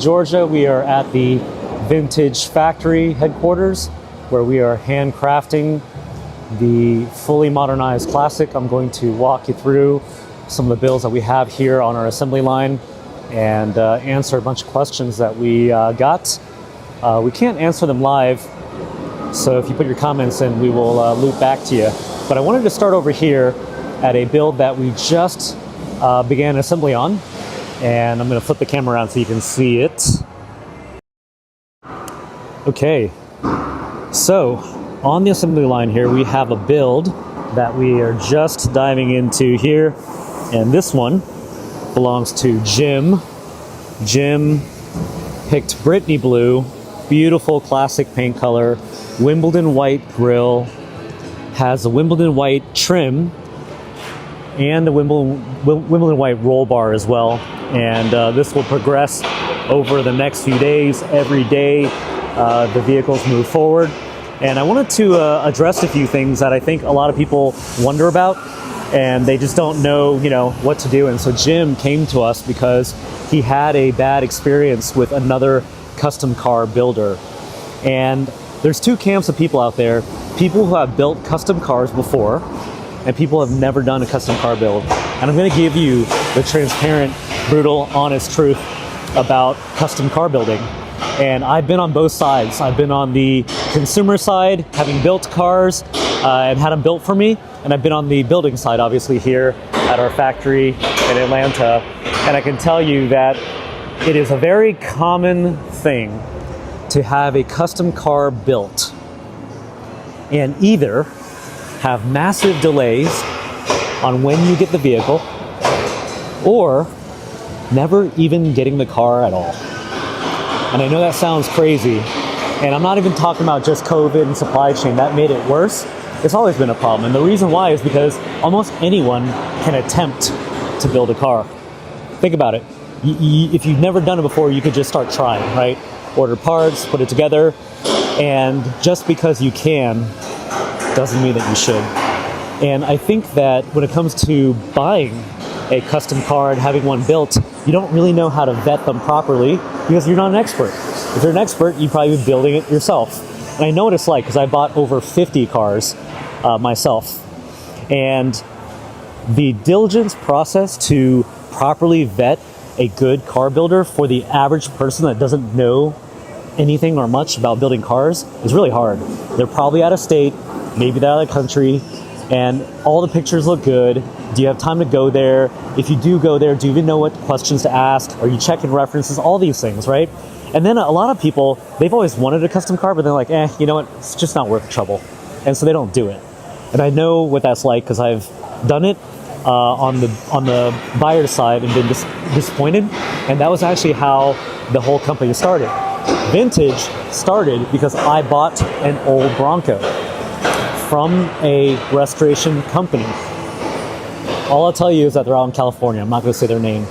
Georgia. We are at the Vintage Factory headquarters where we are handcrafting the fully modernized classic. I'm going to walk you through some of the builds that we have here on our assembly line and answer a bunch of questions that we got. We can't answer them live, so if you put your comments in, we will loop back to you. But I wanted to start over here at a build that we just began assembly on, and I'm going to flip the camera around so you can see it. Okay, so on the assembly line here, we have a build that we are just diving into here, and this one belongs to Jim. Jim picked Brittany Blue, beautiful classic paint color, Wimbledon white grille, has a Wimbledon white trim, and the Wimbledon white roll bar as well. And this will progress over the next few days. Every day the vehicles move forward. And I wanted to address a few things that I think a lot of people wonder about, and they just don't know, what to do. And so Jim came to us because he had a bad experience with another custom car builder. And there's two camps of people out there: people who have built custom cars before, and people who have never done a custom car build. And I'm going to give you the transparent, brutal, honest truth about custom car building. And I've been on both sides. I've been on the consumer side, having built cars and had them built for me. And I've been on the building side, obviously, here at our factory in Atlanta. And I can tell you that it is a very common thing to have a custom car built and either have massive delays on when you get the vehicle, or never even getting the car at all. And I know that sounds crazy, and I'm not even talking about just COVID and supply chain. That made it worse. It's always been a problem, and the reason why is because almost anyone can attempt to build a car. Think about it. If you've never done it before, you could just start trying, right? Order parts, put it together, and just because you can doesn't mean that you should. And I think that when it comes to buying a custom car and having one built, you don't really know how to vet them properly because you're not an expert. If you're an expert, you'd probably be building it yourself. And I know what it's like because I bought over 50 cars myself. And the diligence process to properly vet a good car builder for the average person that doesn't know anything or much about building cars is really hard. They're probably out of state, maybe they're out of the country, and all the pictures look good. Do you have time to go there? If you do go there, do you even know what questions to ask? Are you checking references? All these things, right? And then a lot of people, they've always wanted a custom car, but they're like, you know what? It's just not worth the trouble. And so they don't do it. And I know what that's like because I've done it on the buyer side and been disappointed. And that was actually how the whole company started. Vintage started because I bought an old Bronco from a restoration company. All I'll tell you is that they're out in California. I'm not going to say their name.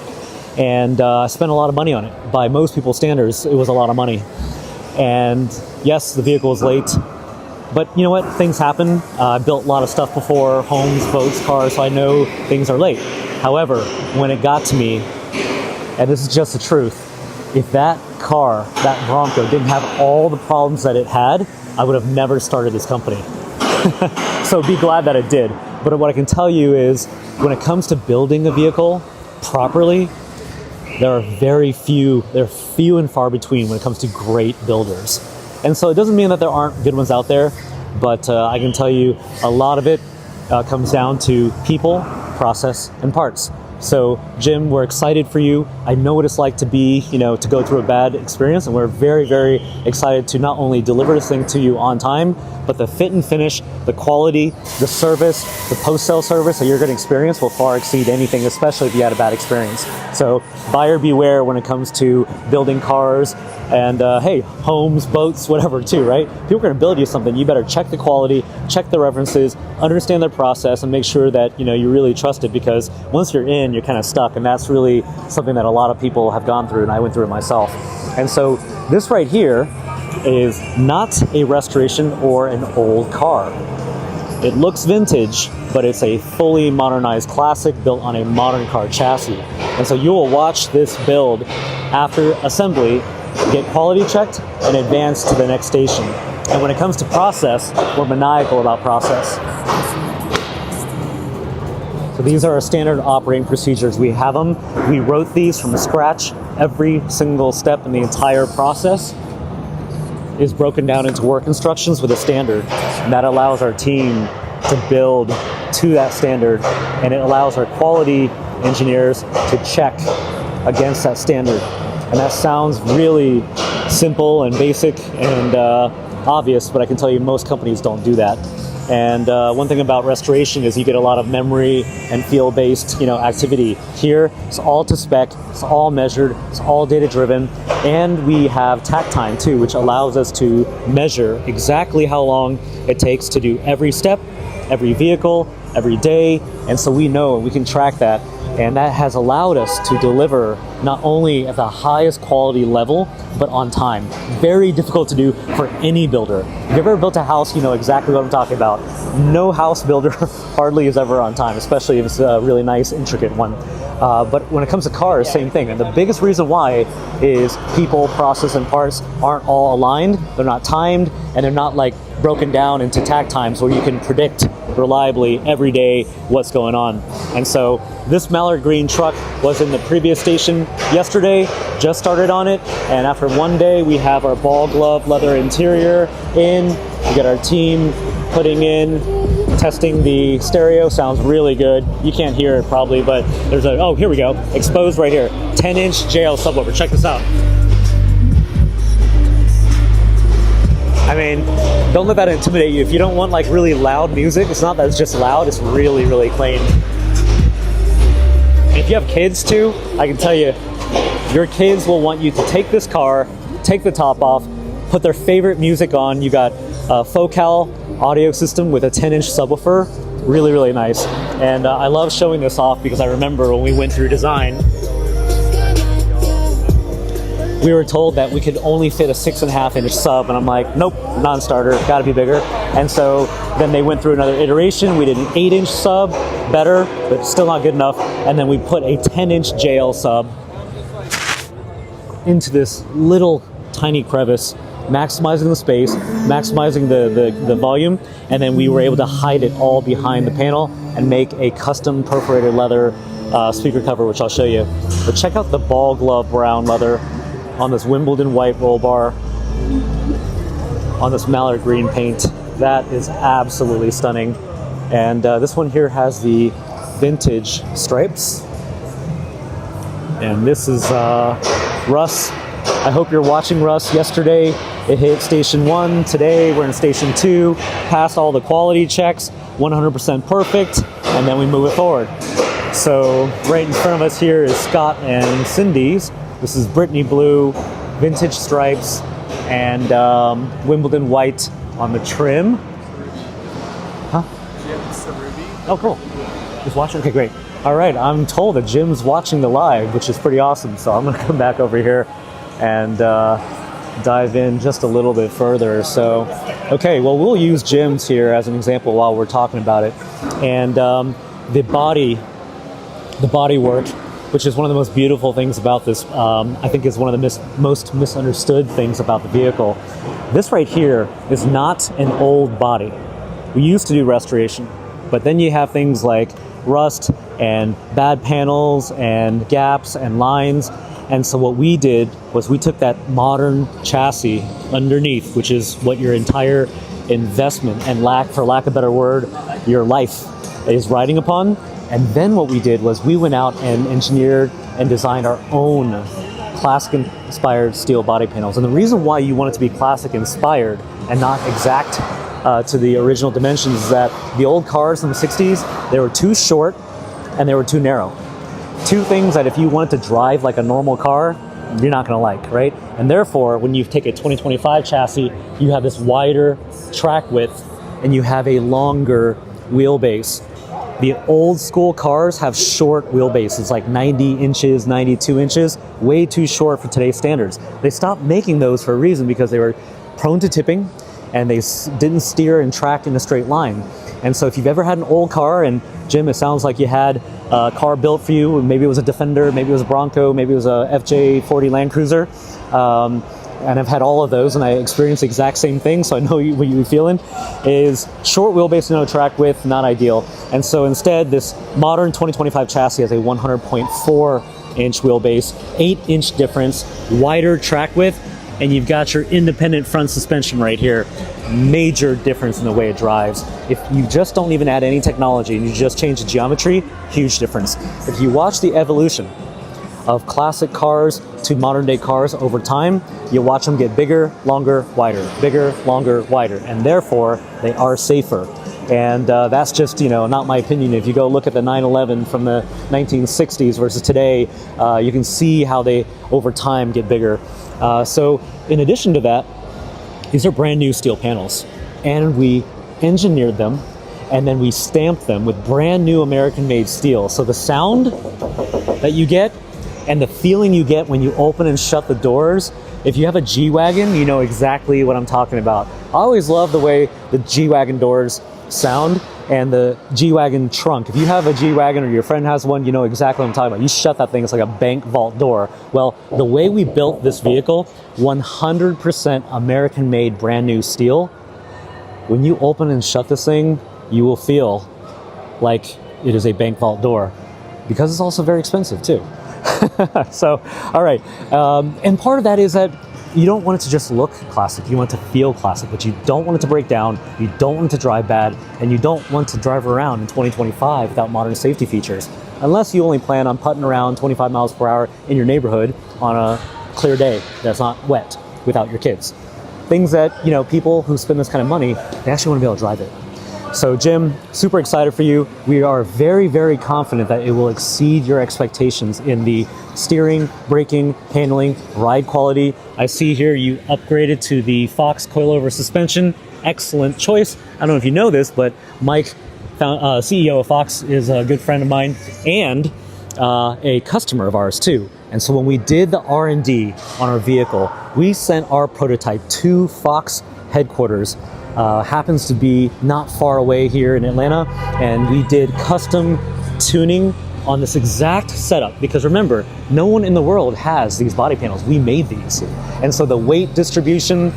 And I spent a lot of money on it. By most people's standards, it was a lot of money. And yes, the vehicle was late. But you know what? Things happen. I built a lot of stuff before, homes, boats, cars, so I know things are late. However, when it got to me, and this is just the truth, if that car, that Bronco, didn't have all the problems that it had, I would have never started this company. So be glad that it did. But what I can tell you is, when it comes to building a vehicle properly, there are few and far between when it comes to great builders. And so it doesn't mean that there aren't good ones out there, but I can tell you a lot of it comes down to people, process, and parts. So Jim, we're excited for you. I know what it's like to be, to go through a bad experience, and we're very, very excited to not only deliver this thing to you on time, but the fit and finish, the quality, the service, the post-sale service that you're going to experience will far exceed anything, especially if you had a bad experience. So buyer beware when it comes to building cars and hey, homes, boats, whatever too, right? If people are going to build you something, you better check the quality, check the references, understand their process, and make sure that you really trust it, because once you're in, you're kind of stuck, and that's really something that a lot of people have gone through, and I went through it myself. And so this right here is not a restoration or an old car. It looks vintage, but it's a fully modernized classic built on a modern car chassis. And so you will watch this build after assembly, get quality checked, and advance to the next station. And when it comes to process, we're maniacal about process. So these are our standard operating procedures. We have them. We wrote these from scratch. Every single step in the entire process is broken down into work instructions with a standard. And that allows our team to build to that standard, and it allows our quality engineers to check against that standard. And that sounds really simple and basic and obvious, but I can tell you most companies don't do that. And one thing about restoration is you get a lot of memory and field-based, activity. Here, it's all to spec, it's all measured, it's all data-driven, and we have takt time too, which allows us to measure exactly how long it takes to do every step, every vehicle, every day, and so we know we can track that. And that has allowed us to deliver not only at the highest quality level, but on time. Very difficult to do for any builder. If you've ever built a house, you know exactly what I'm talking about. No house builder hardly is ever on time, especially if it's a really nice, intricate one. But when it comes to cars, same thing. And the biggest reason why is people, process, and parts aren't all aligned, they're not timed, and they're not like broken down into takt times where you can predict reliably every day what's going on. And so this mallard green truck was in the previous station yesterday, just started on it, and after one day we have our ball glove leather interior in. We got our team putting in, testing the stereo. Sounds really good. You can't hear it probably, but there's oh, here we go, exposed right here, 10-inch JL subwoofer. Check this out. I mean, don't let that intimidate you. If you don't want like really loud music, it's not that it's just loud, it's really, really clean. And if you have kids too, I can tell you, your kids will want you to take this car, take the top off, put their favorite music on. You got a Focal audio system with a 10-inch subwoofer. Really, really nice. And I love showing this off because I remember when we went through design, we were told that we could only fit a 6.5-inch sub, and I'm like, nope, non-starter, gotta be bigger. And so then they went through another iteration. We did an 8-inch sub, better, but still not good enough. And then we put a 10-inch JL sub into this little tiny crevice, maximizing the space, maximizing the volume, and then we were able to hide it all behind the panel and make a custom perforated leather speaker cover, which I'll show you. But check out the ball glove brown leather on this Wimbledon white roll bar, on this mallard green paint. That is absolutely stunning. And this one here has the vintage stripes. And this is Russ. I hope you're watching Russ. Yesterday it hit station 1. Today we're in station 2. Passed all the quality checks, 100% perfect, and then we move it forward. So right in front of us here is Scott and Cindy's. This is Brittany blue, vintage stripes, and Wimbledon white on the trim. Huh? Yeah, it's the ruby. Oh, cool. Just watching? Okay, great. All right, I'm told that Jim's watching the live, which is pretty awesome. So I'm going to come back over here and dive in just a little bit further. So, okay, well, we'll use Jim's here as an example while we're talking about it. And the body work, which is one of the most beautiful things about this, I think is one of the most misunderstood things about the vehicle. This right here is not an old body. We used to do restoration, but then you have things like rust and bad panels and gaps and lines. And so what we did was we took that modern chassis underneath, which is what your entire investment and for lack of a better word, your life is riding upon. And then what we did was we went out and engineered and designed our own classic-inspired steel body panels. And the reason why you want it to be classic-inspired and not exact to the original dimensions is that the old cars in the 60s, they were too short and they were too narrow. Two things that if you wanted to drive like a normal car, you're not going to like, right? And therefore, when you take a 2025 chassis, you have this wider track width and you have a longer wheelbase. The old school cars have short wheelbases, like 90 inches, 92 inches, way too short for today's standards. They stopped making those for a reason, because they were prone to tipping and they didn't steer and track in a straight line. And so if you've ever had an old car and Jim, it sounds like you had a car built for you. Maybe it was a Defender, maybe it was a Bronco, maybe it was a FJ40 Land Cruiser. And I've had all of those, and I experienced the exact same thing, so I know what you're feeling. Is short wheelbase, no track width, not ideal. And so instead, this modern 2025 chassis has a 100.4-inch wheelbase, 8-inch difference, wider track width, and you've got your independent front suspension right here. Major difference in the way it drives. If you just don't even add any technology and you just change the geometry, huge difference. If you watch the evolution of classic cars to modern day cars over time, you watch them get bigger, longer, wider, bigger, longer, wider, and therefore they are safer. And that's just, not my opinion. If you go look at the 911 from the 1960s versus today, you can see how they over time get bigger. So in addition to that, these are brand new steel panels, and we engineered them and then we stamped them with brand new American made steel. So the sound that you get and the feeling you get when you open and shut the doors, if you have a G-Wagon, you know exactly what I'm talking about. I always love the way the G-Wagon doors sound and the G-Wagon trunk. If you have a G-Wagon or your friend has one, you know exactly what I'm talking about. You shut that thing, it's like a bank vault door. Well, the way we built this vehicle, 100% American made brand new steel. When you open and shut this thing, you will feel like it is a bank vault door, because it's also very expensive too. So, all right. And part of that is that you don't want it to just look classic. You want it to feel classic, but you don't want it to break down. You don't want it to drive bad, and you don't want to drive around in 2025 without modern safety features, unless you only plan on putting around 25 miles per hour in your neighborhood on a clear day that's not wet without your kids. Things that, people who spend this kind of money, they actually want to be able to drive it. So Jim, super excited for you. We are very, very confident that it will exceed your expectations in the steering, braking, handling, ride quality. I see here you upgraded to the Fox coilover suspension. Excellent choice. I don't know if you know this, but Mike, CEO of Fox, is a good friend of mine and a customer of ours too. And so when we did the R&D on our vehicle, we sent our prototype to Fox headquarters. Happens to be not far away here in Atlanta, and we did custom tuning on this exact setup, because remember, no one in the world has these body panels. We made these. And so the weight distribution,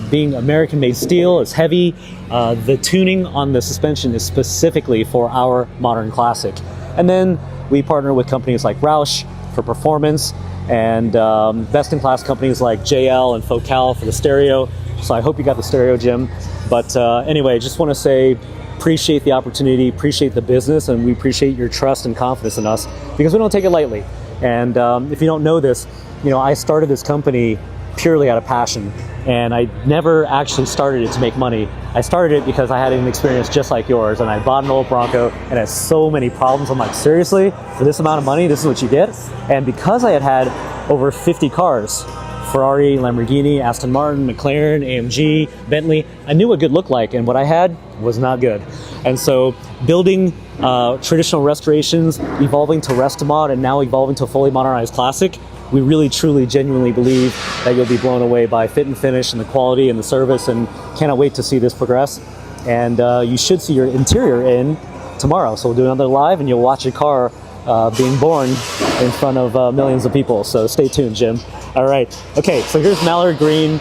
being American made steel, is heavy. The tuning on the suspension is specifically for our modern classic. And then we partner with companies like Roush for performance, and best-in-class companies like JL and Focal for the stereo. So I hope you got the stereo, Jim. But anyway, just want to say, appreciate the opportunity, appreciate the business, and we appreciate your trust and confidence in us, because we don't take it lightly. And if you don't know this, I started this company purely out of passion, and I never actually started it to make money. I started it because I had an experience just like yours, and I bought an old Bronco and it had so many problems. I'm like, seriously? For this amount of money, this is what you get? And because I had over 50 cars, Ferrari, Lamborghini, Aston Martin, McLaren, AMG, Bentley, I knew what good looked like, and what I had was not good. And so building traditional restorations, evolving to Resto-mod, and now evolving to a fully modernized classic, we really, truly, genuinely believe that you'll be blown away by fit and finish and the quality and the service, and cannot wait to see this progress. And you should see your interior in tomorrow. So we'll do another live, and you'll watch your car being born in front of millions of people. So stay tuned, Jim. All right. Okay, so here's Mallard Green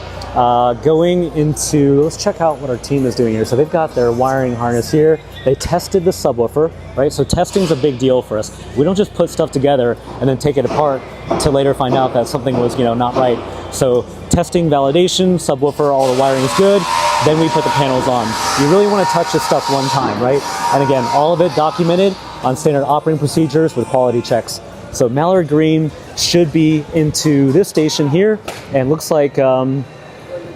going into, let's check out what our team is doing here. So they've got their wiring harness here. They tested the subwoofer, right? So testing's a big deal for us. We don't just put stuff together and then take it apart to later find out that something was, not right. So testing, validation, subwoofer, all the wiring is good. Then we put the panels on. You really want to touch this stuff one time, right? And again, all of it documented on standard operating procedures with quality checks. So Mallard Green should be into this station here, and looks like, I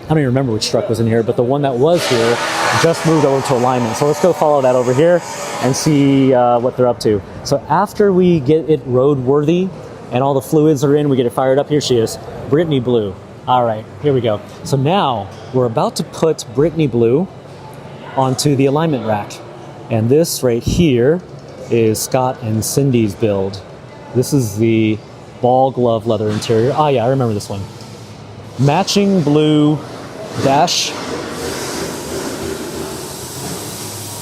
don't even remember which truck was in here, but the one that was here just moved over to alignment. So let's go follow that over here and see what they're up to. So after we get it roadworthy and all the fluids are in, we get it fired up. Here she is, Brittany Blue. All right, here we go. So now we're about to put Brittany Blue onto the alignment rack. And this right here is Scott and Cindy's build. This is the ball glove leather interior. Ah, yeah, I remember this one. Matching blue dash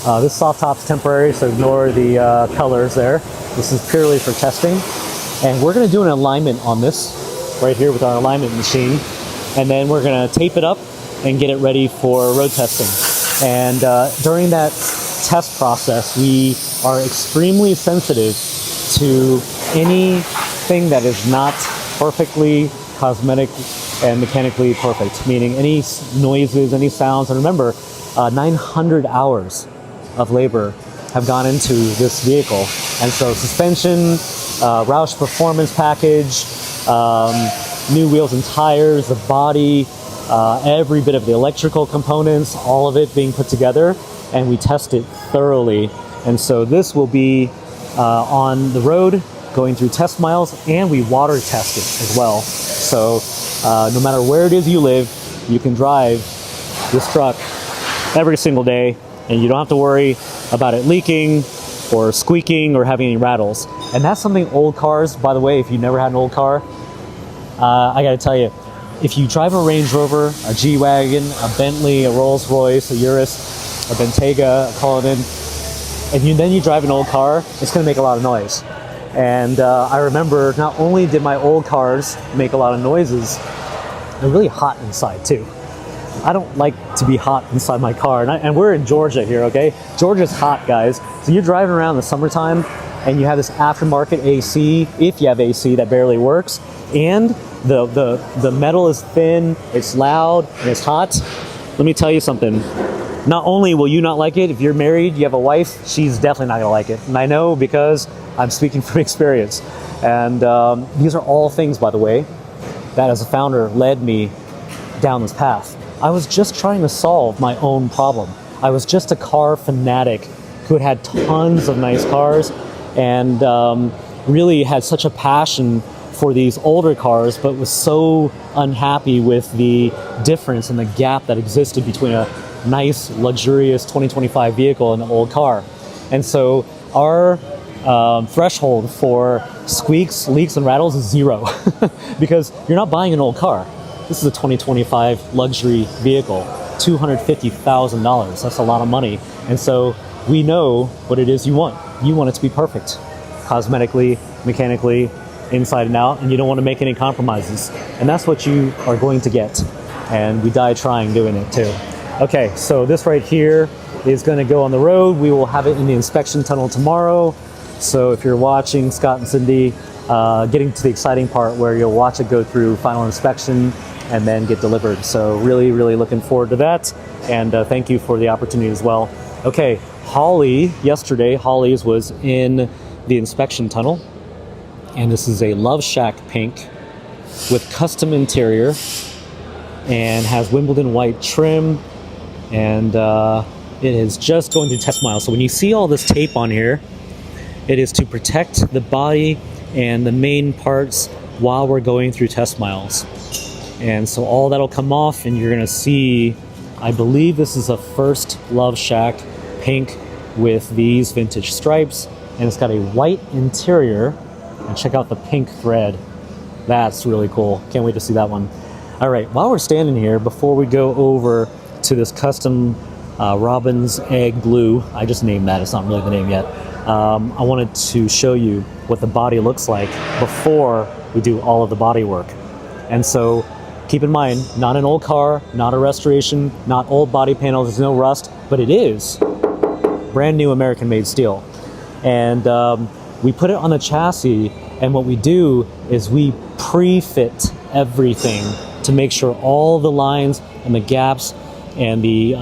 This soft top's temporary, so ignore the colors there. This is purely for testing. And we're gonna do an alignment on this right here with our alignment machine. And then we're gonna tape it up and get it ready for road testing. And during that test process, we are extremely sensitive to anything that is not perfectly cosmetic and mechanically perfect, meaning any noises, any sounds. And remember, 900 hours of labor have gone into this vehicle. And so suspension, Roush performance package, new wheels and tires, the body, every bit of the electrical components, all of it being put together, and we test it thoroughly. And so this will be on the road, going through test miles, and we water test it as well. So no matter where it is you live, you can drive this truck every single day, and you don't have to worry about it leaking or squeaking or having any rattles. And that's something old cars, by the way, if you've never had an old car, I gotta tell you, if you drive a Range Rover, a G-Wagon, a Bentley, a Rolls Royce, a Urus, a Bentayga, a Cullinan, and then you drive an old car, it's gonna make a lot of noise. And I remember not only did my old cars make a lot of noises, they're really hot inside too. I don't like to be hot inside my car, and we're in Georgia here, okay? Georgia's hot, guys. So you're driving around in the summertime and you have this aftermarket AC, if you have AC, that barely works, and the metal is thin, it's loud, and it's hot. Let me tell you something. Not only will you not like it, if you're married, you have a wife, she's definitely not gonna like it. And I know because I'm speaking from experience. And these are all things, by the way, that as a founder led me down this path. I was just trying to solve my own problem. I was just a car fanatic who had tons of nice cars and really had such a passion for these older cars, but was so unhappy with the difference and the gap that existed between a nice, luxurious 2025 vehicle and an old car. And so our threshold for squeaks, leaks, and rattles is 0 because you're not buying an old car. This is a 2025 luxury vehicle, $250,000. That's a lot of money. And so we know what it is you want. You want it to be perfect, cosmetically, mechanically, inside and out, and you don't want to make any compromises. And that's what you are going to get. And we die trying doing it too. Okay, so this right here is going to go on the road. We will have it in the inspection tunnel tomorrow. So if you're watching, Scott and Cindy, getting to the exciting part where you'll watch it go through final inspection and then get delivered. So really, really looking forward to that. And thank you for the opportunity as well. Okay, yesterday, Holly's was in the inspection tunnel. And this is a Love Shack pink with custom interior and has Wimbledon white trim. And it is just going through test miles. So when you see all this tape on here, it is to protect the body and the main parts while we're going through test miles. And so all that'll come off and you're gonna see, I believe this is a first Love Shack pink with these vintage stripes, and it's got a white interior, and check out the pink thread. That's really cool. Can't wait to see that one. All right, while we're standing here, before we go over to this custom Robin's Egg glue, I just named that, it's not really the name yet. I wanted to show you what the body looks like before we do all of the body work. And so keep in mind, not an old car, not a restoration, not old body panels, there's no rust, but it is brand new American made steel. And we put it on the chassis, and what we do is we pre-fit everything to make sure all the lines and the gaps and the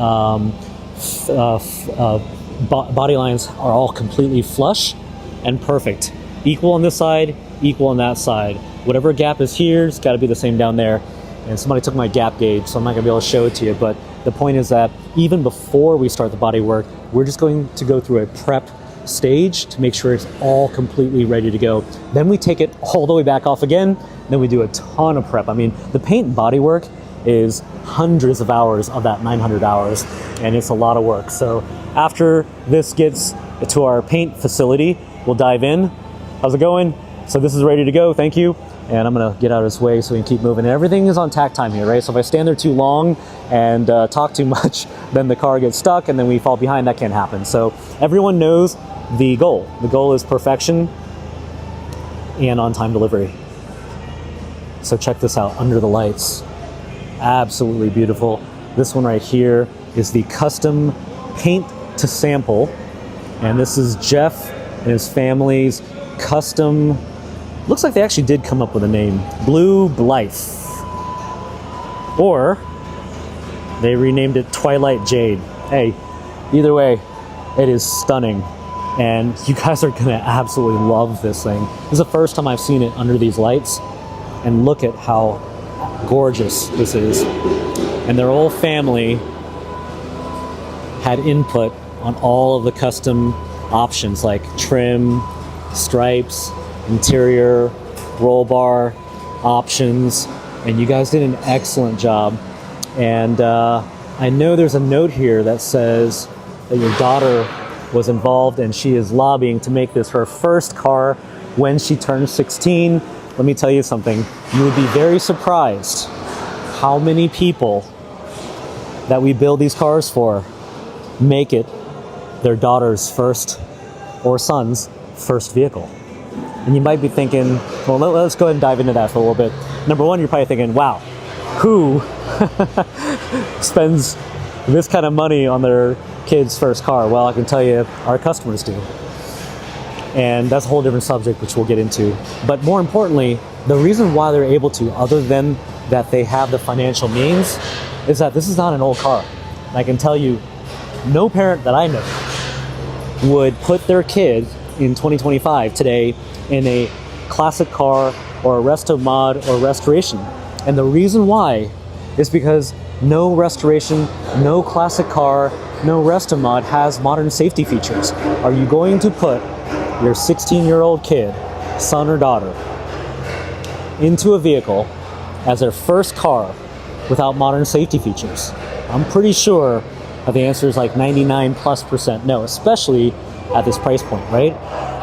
body lines are all completely flush and perfect. Equal on this side, equal on that side. Whatever gap is here, it's got to be the same down there. And somebody took my gap gauge, so I'm not going to be able to show it to you. But the point is that even before we start the body work, we're just going to go through a prep stage to make sure it's all completely ready to go. Then we take it all the way back off again. Then we do a ton of prep. I mean, the paint and body work is hundreds of hours of that 900 hours, and it's a lot of work. So after this gets to our paint facility, we'll dive in. How's it going? So this is ready to go. Thank you. and I'm gonna get out of his way so we can keep moving. And everything is on tack time here, right? So if I stand there too long and talk too much, then the car gets stuck and then we fall behind. That can't happen. So everyone knows the goal. The goal is perfection and on-time delivery. So check this out, under the lights. Absolutely beautiful. This one right here is the custom paint to sample. And this is Jeff and his family's custom, looks like they actually did come up with a name, Blue Blythe. Or they renamed it Twilight Jade. Hey, either way, it is stunning. And you guys are gonna absolutely love this thing. This is the first time I've seen it under these lights. And look at how gorgeous this is. And their whole family had input on all of the custom options like trim, stripes, interior, roll bar options. And you guys did an excellent job. And I know there's a note here that says that your daughter was involved and she is lobbying to make this her first car when she turns 16. Let me tell you something, you would be very surprised how many people that we build these cars for make it their daughter's first or son's first vehicle. And you might be thinking, well, let's go ahead and dive into that for a little bit. Number one, you're probably thinking, wow, who spends this kind of money on their kid's first car? Well, I can tell you, our customers do. And that's a whole different subject, which we'll get into. But more importantly, the reason why they're able to, other than that they have the financial means, is that this is not an old car. And I can tell you, no parent that I know would put their kid in 2025 today in a classic car or a Resto-mod or restoration. And the reason why is because no restoration, no classic car, no Resto-mod has modern safety features. Are you going to put your 16-year-old kid, son or daughter, into a vehicle as their first car without modern safety features? I'm pretty sure that the answer is like 99+% no, especially at this price point, right?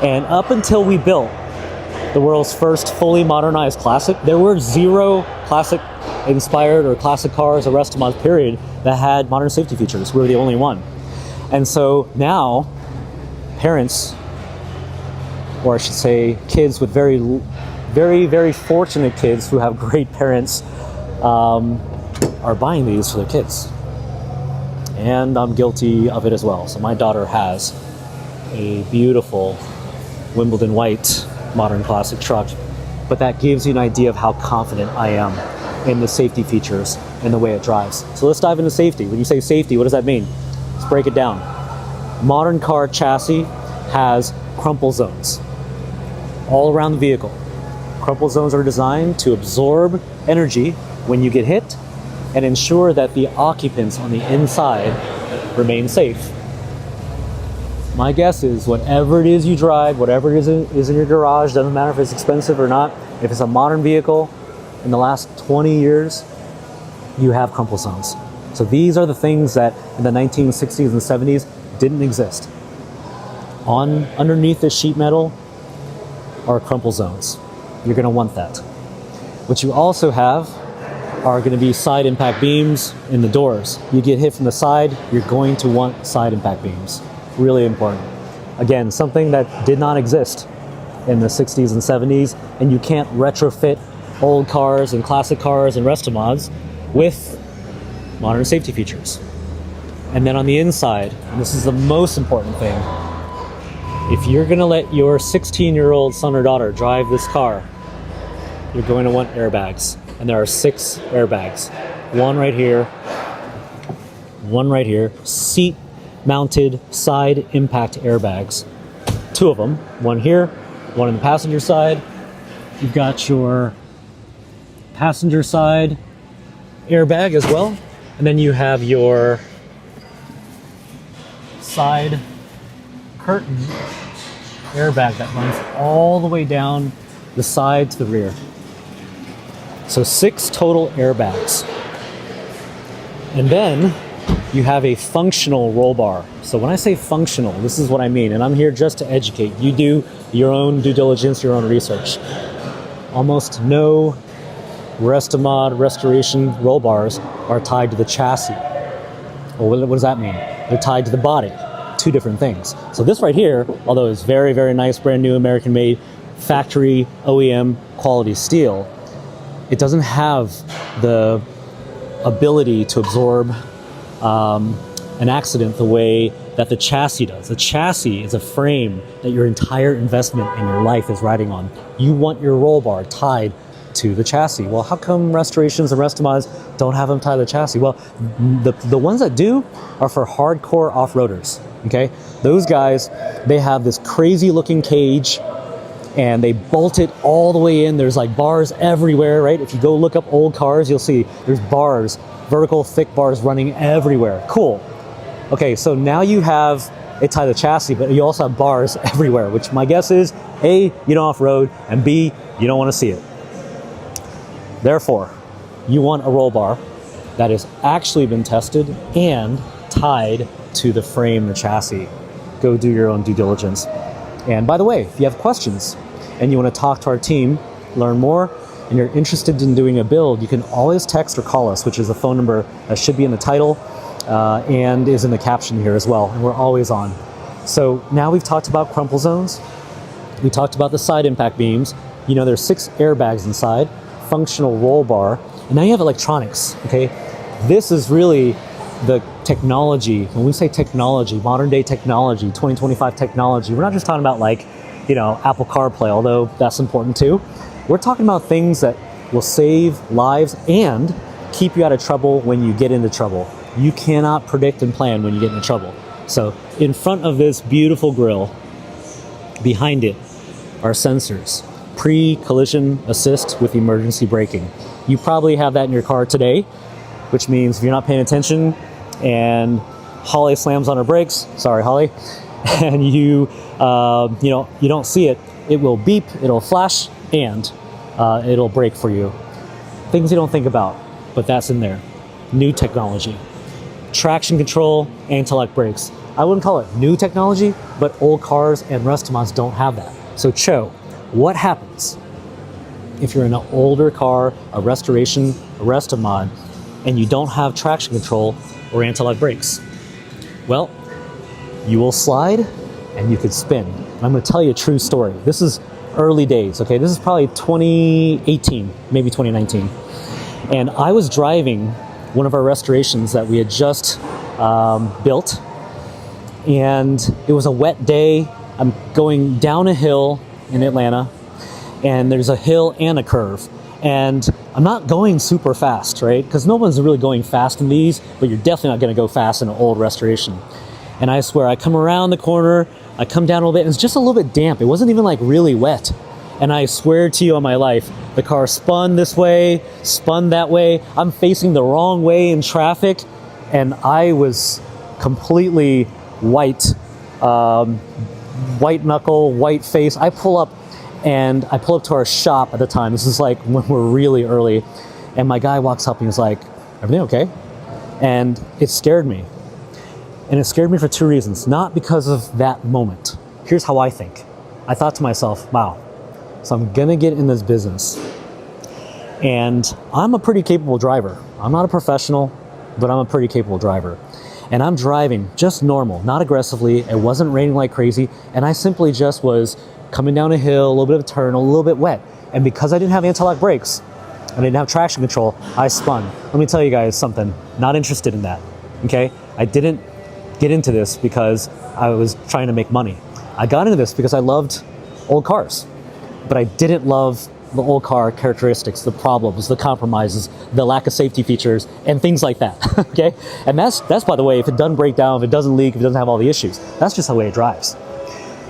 And up until we built the world's first fully modernized classic, there were 0 classic inspired or classic cars or Resto-mod period that had modern safety features. We were the only one. And so now parents, or I should say kids with very, very fortunate kids who have great parents, are buying these for their kids. And I'm guilty of it as well. So my daughter has a beautiful Wimbledon white modern classic truck, but that gives you an idea of how confident I am in the safety features and the way it drives. So let's dive into safety. When you say safety, what does that mean? Let's break it down. Modern car chassis has crumple zones all around the vehicle. Crumple zones are designed to absorb energy when you get hit and ensure that the occupants on the inside remain safe. My guess is whatever it is you drive, whatever it is in your garage, doesn't matter if it's expensive or not, if it's a modern vehicle, in the last 20 years, you have crumple zones. So these are the things that in the 1960s and 70s didn't exist. Underneath this sheet metal are crumple zones. You're going to want that. What you also have are going to be side impact beams in the doors. You get hit from the side, you're going to want side impact beams. Really important. Again, something that did not exist in the 60s and 70s, and you can't retrofit old cars and classic cars and Resto-mods with modern safety features. And then on the inside, and this is the most important thing, if you're going to let your 16-year-old son or daughter drive this car, you're going to want airbags. And there are 6 airbags. One right here, seat mounted side impact airbags. 2 of them, one here, one on the passenger side. You've got your passenger side airbag as well. And then you have your side curtain airbag that runs all the way down the side to the rear. So 6 total airbags. And then you have a functional roll bar. So when I say functional, this is what I mean, and I'm here just to educate. You do your own due diligence, your own research. almost no Resto-mod restoration roll bars are tied to the chassis. Well, what does that mean? They're tied to the body. Two different things. So this right here, although it's very, very nice, brand new, American-made, factory OEM quality steel, it doesn't have the ability to absorb an accident the way that the chassis does. The chassis is a frame that your entire investment in your life is riding on. You want your roll bar tied to the chassis. Well, how come restorations and Resto-mods don't have them tied to the chassis? Well, the ones that do are for hardcore off-roaders, okay? Those guys, they have this crazy looking cage and they bolt it all the way in. There's like bars everywhere, right? If you go look up old cars, you'll see there's bars, vertical thick bars running everywhere. Cool. Okay, so now you have it tied to the chassis, but you also have bars everywhere, which my guess is, A, you don't off-road, and B, you don't want to see it. Therefore, you want a roll bar that has actually been tested and tied to the frame, the chassis. Go do your own due diligence. And by the way, if you have questions and you want to talk to our team, learn more, and you're interested in doing a build, you can always text or call us, which is a phone number that should be in the title and is in the caption here as well, and we're always on. So now we've talked about crumple zones, we talked about the side impact beams, you know there's 6 airbags inside, functional roll bar, and now you have electronics, okay? This is really the technology. When we say technology, modern day technology, 2025 technology, we're not just talking about like, you know, Apple CarPlay, although that's important too. We're talking about things that will save lives and keep you out of trouble when you get into trouble. You cannot predict and plan when you get into trouble. So in front of this beautiful grille, behind it are sensors. Pre-collision assist with emergency braking. You probably have that in your car today, which means if you're not paying attention and Holly slams on her brakes, sorry Holly, and you don't see it, it will beep, it'll flash, and it'll brake for you. Things you don't think about, but that's in there. New technology. Traction control, anti-lock brakes. I wouldn't call it new technology, but old cars and Resto-mods don't have that. So Cho, what happens if you're in an older car, a restoration, a Resto-mod, and you don't have traction control or anti-lock brakes? Well, you will slide and you could spin. And I'm going to tell you a true story. This is early days, okay? This is probably 2018, maybe 2019. And I was driving one of our restorations that we had just built, and it was a wet day. I'm going down a hill in Atlanta, and there's a hill and a curve, and I'm not going super fast, right? Because no one's really going fast in these, but you're definitely not going to go fast in an old restoration. And I swear, I come around the corner, I come down a little bit, and it's just a little bit damp. It wasn't even like really wet. And I swear to you on my life, the car spun this way, spun that way. I'm facing the wrong way in traffic, and I was completely white, white knuckle, white face. I pull up to our shop at the time. This is like when we're really early. And my guy walks up and he's like, "Everything okay?" And it scared me. And it scared me for 2 reasons. Not because of that moment. Here's how I think. I thought to myself, wow, so I'm gonna get in this business. And I'm a pretty capable driver. I'm not a professional, but I'm a pretty capable driver. And I'm driving just normal, not aggressively. It wasn't raining like crazy. And I simply just was coming down a hill, a little bit of a turn, a little bit wet. And because I didn't have anti-lock brakes, and I didn't have traction control, I spun. Let me tell you guys something, not interested in that, okay? I didn't get into this because I was trying to make money. I got into this because I loved old cars, but I didn't love the old car characteristics, the problems, the compromises, the lack of safety features, and things like that, okay? And that's by the way, if it doesn't break down, if it doesn't leak, if it doesn't have all the issues, that's just the way it drives.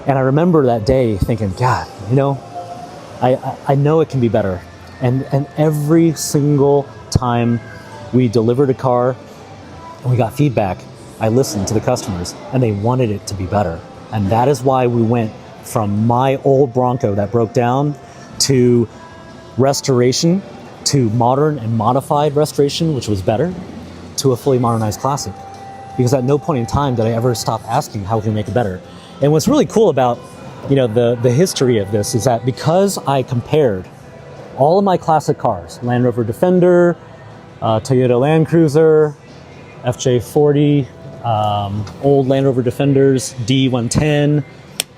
And I remember that day thinking, God, you know, I know it can be better. And every single time we delivered a car and we got feedback, I listened to the customers and they wanted it to be better. And that is why we went from my old Bronco that broke down to restoration, to modern and modified restoration, which was better, to a fully modernized classic. Because at no point in time did I ever stop asking how can we make it better. And what's really cool about, you know, the history of this is that because I compared all of my classic cars, Land Rover Defender, Toyota Land Cruiser, FJ40, old Land Rover Defenders, D110,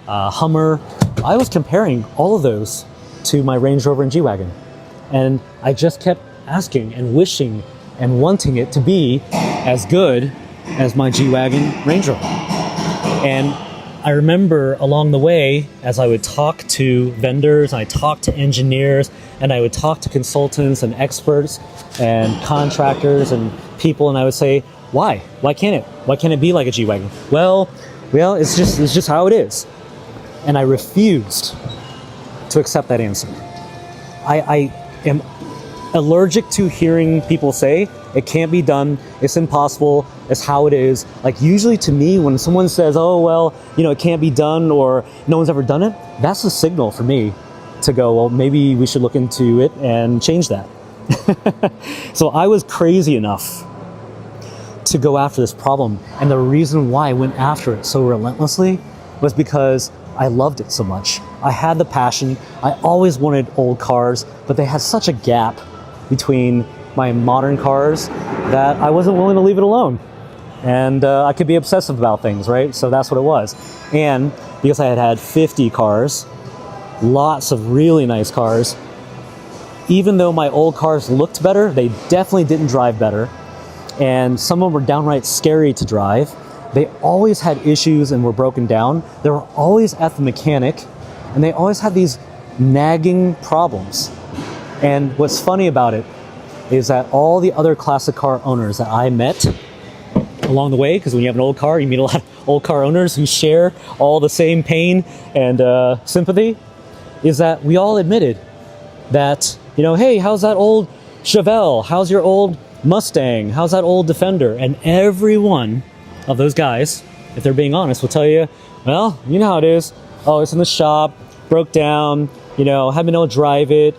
Hummer. I was comparing all of those to my Range Rover and G-Wagon. And I just kept asking and wishing and wanting it to be as good as my G-Wagon Range Rover. And I remember along the way, as I would talk to vendors, I talked to engineers, and I would talk to consultants and experts and contractors and people, and I would say, why? Why can't it? Why can't it be like a G-Wagon? Well, it's just how it is. And I refused to accept that answer. I am allergic to hearing people say, it can't be done, it's impossible, it's how it is. Like usually to me, when someone says, oh, well, it can't be done or no one's ever done it, that's a signal for me to go, well, maybe we should look into it and change that. So I was crazy enough to go after this problem. And the reason why I went after it so relentlessly was because I loved it so much. I had the passion. I always wanted old cars, but they had such a gap between my modern cars that I wasn't willing to leave it alone. And I could be obsessive about things, right? So that's what it was. And because I had 50 cars, lots of really nice cars, even though my old cars looked better, they definitely didn't drive better. And some of them were downright scary to drive. They always had issues and were broken down. They were always at the mechanic, and they always had these nagging problems. And what's funny about it is that all the other classic car owners that I met along the way, because when you have an old car, you meet a lot of old car owners who share all the same pain and sympathy, is that we all admitted that, hey, how's that old Chevelle? How's your old Mustang? How's that old Defender? And every one of those guys, if they're being honest, will tell you, well, you know how it is. Oh, it's in the shop, broke down, haven't been able to drive it,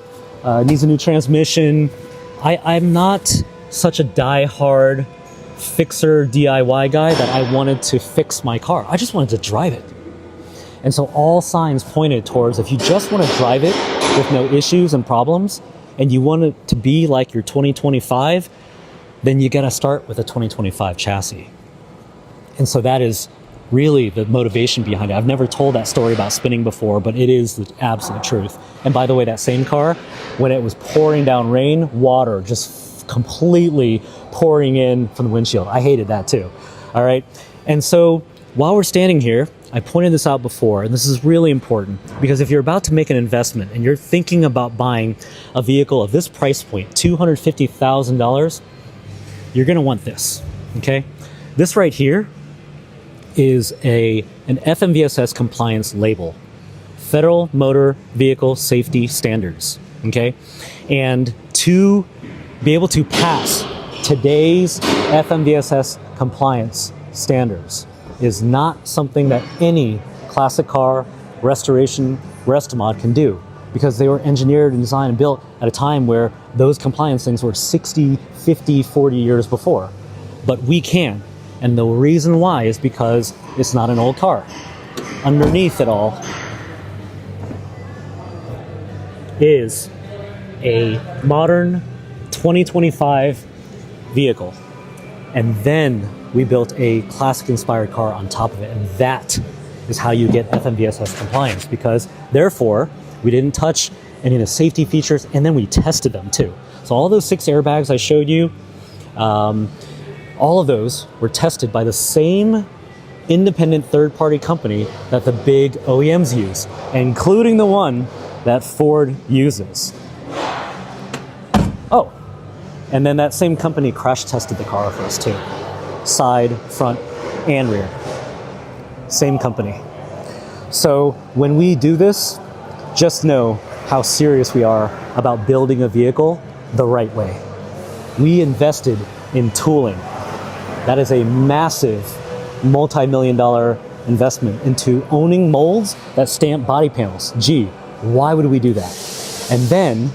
needs a new transmission. I'm not such a die-hard fixer DIY guy that I wanted to fix my car. I just wanted to drive it. And so all signs pointed towards, if you just want to drive it with no issues and problems, and you want it to be like your 2025, then you got to start with a 2025 chassis. And so that is really the motivation behind it. I've never told that story about spinning before, but it is the absolute truth. And by the way, that same car, when it was pouring down rain, water just completely pouring in from the windshield. I hated that too. All right. And so while we're standing here, I pointed this out before, and this is really important because if you're about to make an investment and you're thinking about buying a vehicle of this price point, $250,000, you're going to want this. Okay. This right here is an FMVSS compliance label, Federal Motor Vehicle Safety Standards, okay? And to be able to pass today's FMVSS compliance standards is not something that any classic car restoration Resto-mod can do, because they were engineered and designed and built at a time where those compliance things were 60, 50, 40 years before. But we can. And the reason why is because it's not an old car. Underneath it all is a modern 2025 vehicle. And then we built a classic-inspired car on top of it. And that is how you get FMVSS compliance, because therefore, we didn't touch any of the safety features, and then we tested them too. So all those 6 airbags I showed you, all of those were tested by the same independent third-party company that the big OEMs use, including the one that Ford uses. Oh, and then that same company crash tested the car for us too. Side, front, and rear. Same company. So when we do this, just know how serious we are about building a vehicle the right way. We invested in tooling. That is a massive multi-million-dollar investment into owning molds that stamp body panels. Gee, why would we do that? And then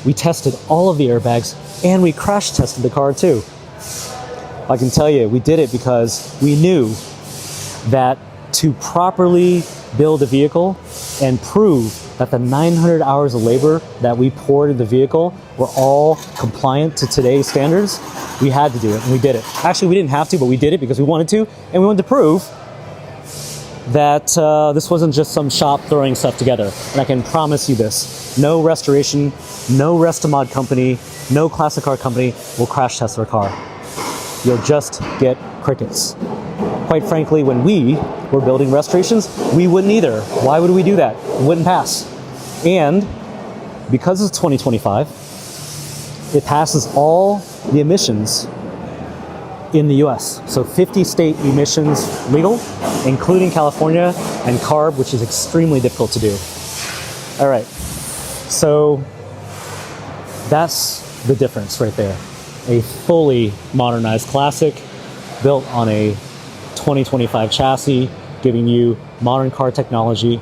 we tested all of the airbags and we crash tested the car too. I can tell you, we did it because we knew that to properly build a vehicle and prove that the 900 hours of labor that we poured into the vehicle were all compliant to today's standards, we had to do it, and we did it. Actually, we didn't have to, but we did it because we wanted to, and we wanted to prove that this wasn't just some shop throwing stuff together. And I can promise you this, no restoration, no Resto-mod company, no classic car company will crash test their car. You'll just get crickets. Quite frankly, when we were building restorations, we wouldn't either. Why would we do that? It wouldn't pass. And because it's 2025, it passes all the emissions in the US. So 50 state emissions legal, including California, and CARB, which is extremely difficult to do. All right, so that's the difference right there. A fully modernized classic built on a 2025 chassis, giving you modern car technology,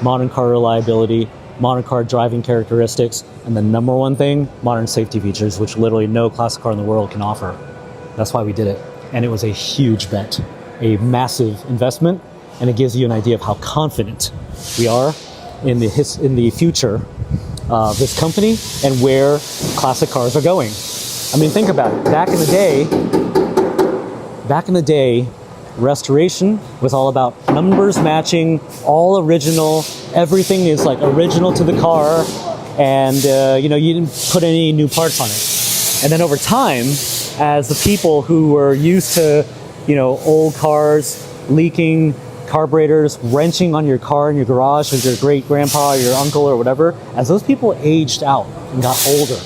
modern car reliability, modern car driving characteristics, and the number one thing, modern safety features, which literally no classic car in the world can offer. That's why we did it. And it was a huge bet, a massive investment, and it gives you an idea of how confident we are in the future of this company and where classic cars are going. I mean, think about it. Back in the day, restoration was all about numbers matching, all original, everything is like original to the car, and you didn't put any new parts on it. And then over time, as the people who were used to, old cars, leaking carburetors, wrenching on your car in your garage with your great grandpa or your uncle or whatever, as those people aged out and got older,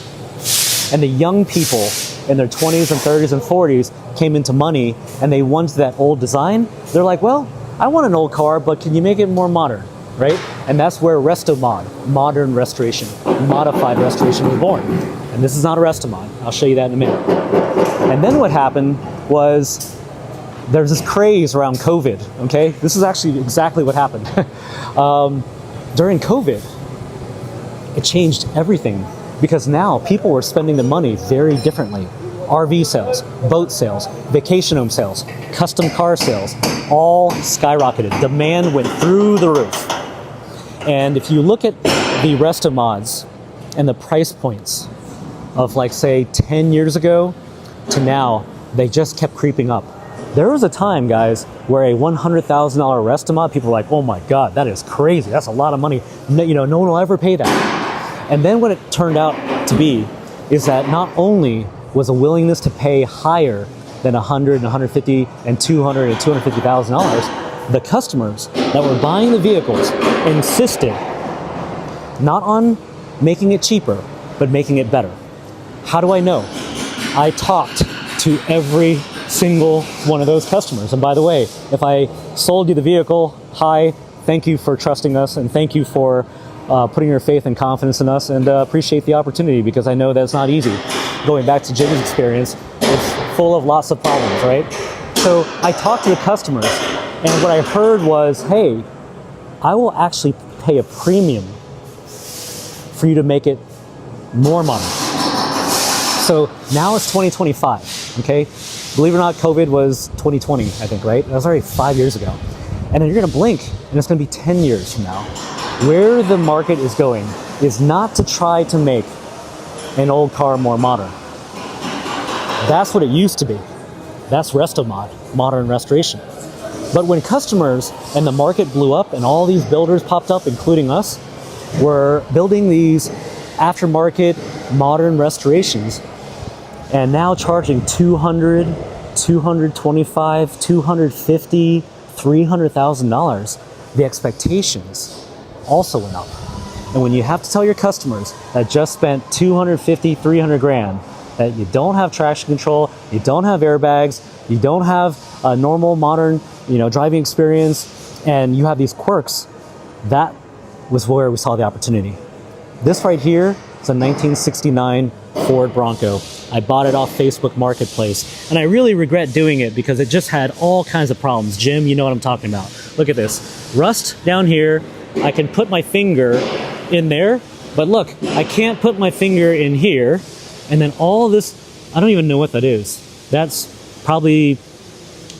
and the young people in their 20s and 30s and 40s came into money and they wanted that old design, they're like, well, I want an old car, but can you make it more modern, right? And that's where Resto-mod, modern restoration, modified restoration was born. And this is not a Resto-mod. I'll show you that in a minute. And then what happened was there's this craze around COVID, okay? This is actually exactly what happened. During COVID, it changed everything because now people were spending the money very differently. RV sales, boat sales, vacation home sales, custom car sales, all skyrocketed. Demand went through the roof. And if you look at the Resto-mods and the price points of say 10 years ago to now, they just kept creeping up. There was a time, guys, where a $100,000 Resto-mod, people were like, oh my God, that is crazy. That's a lot of money. No one will ever pay that. And then what it turned out to be is that not only was a willingness to pay higher than $100,000 and $150,000 and $200,000 and $250,000, the customers that were buying the vehicles insisted not on making it cheaper, but making it better. How do I know? I talked to every single one of those customers. And by the way, if I sold you the vehicle, hi, thank you for trusting us, and thank you for putting your faith and confidence in us, and appreciate the opportunity, because I know that it's not easy. Going back to Jim's experience, it's full of lots of problems, right? So I talked to the customers, and what I heard was, hey, I will actually pay a premium for you to make it more modern. So now it's 2025, okay? Believe it or not, COVID was 2020, I think, right? That was already 5 years ago. And then you're gonna blink, and it's gonna be 10 years from now. Where the market is going is not to try to make an old car more modern. That's what it used to be. That's Resto-mod, modern restoration. But when customers and the market blew up and all these builders popped up, including us, were building these aftermarket modern restorations and now charging $200,000, $225,000, $250,000, $300,000, the expectations also went up. And when you have to tell your customers that just spent $250,000, $300,000, that you don't have traction control, you don't have airbags, you don't have a normal modern, driving experience, and you have these quirks, that was where we saw the opportunity. This right here is a 1969 Ford Bronco. I bought it off Facebook Marketplace, and I really regret doing it because it just had all kinds of problems. Jim, you know what I'm talking about. Look at this. Rust down here. I can put my finger in there, but look, I can't put my finger in here. And then all this, I don't even know what that is. That's probably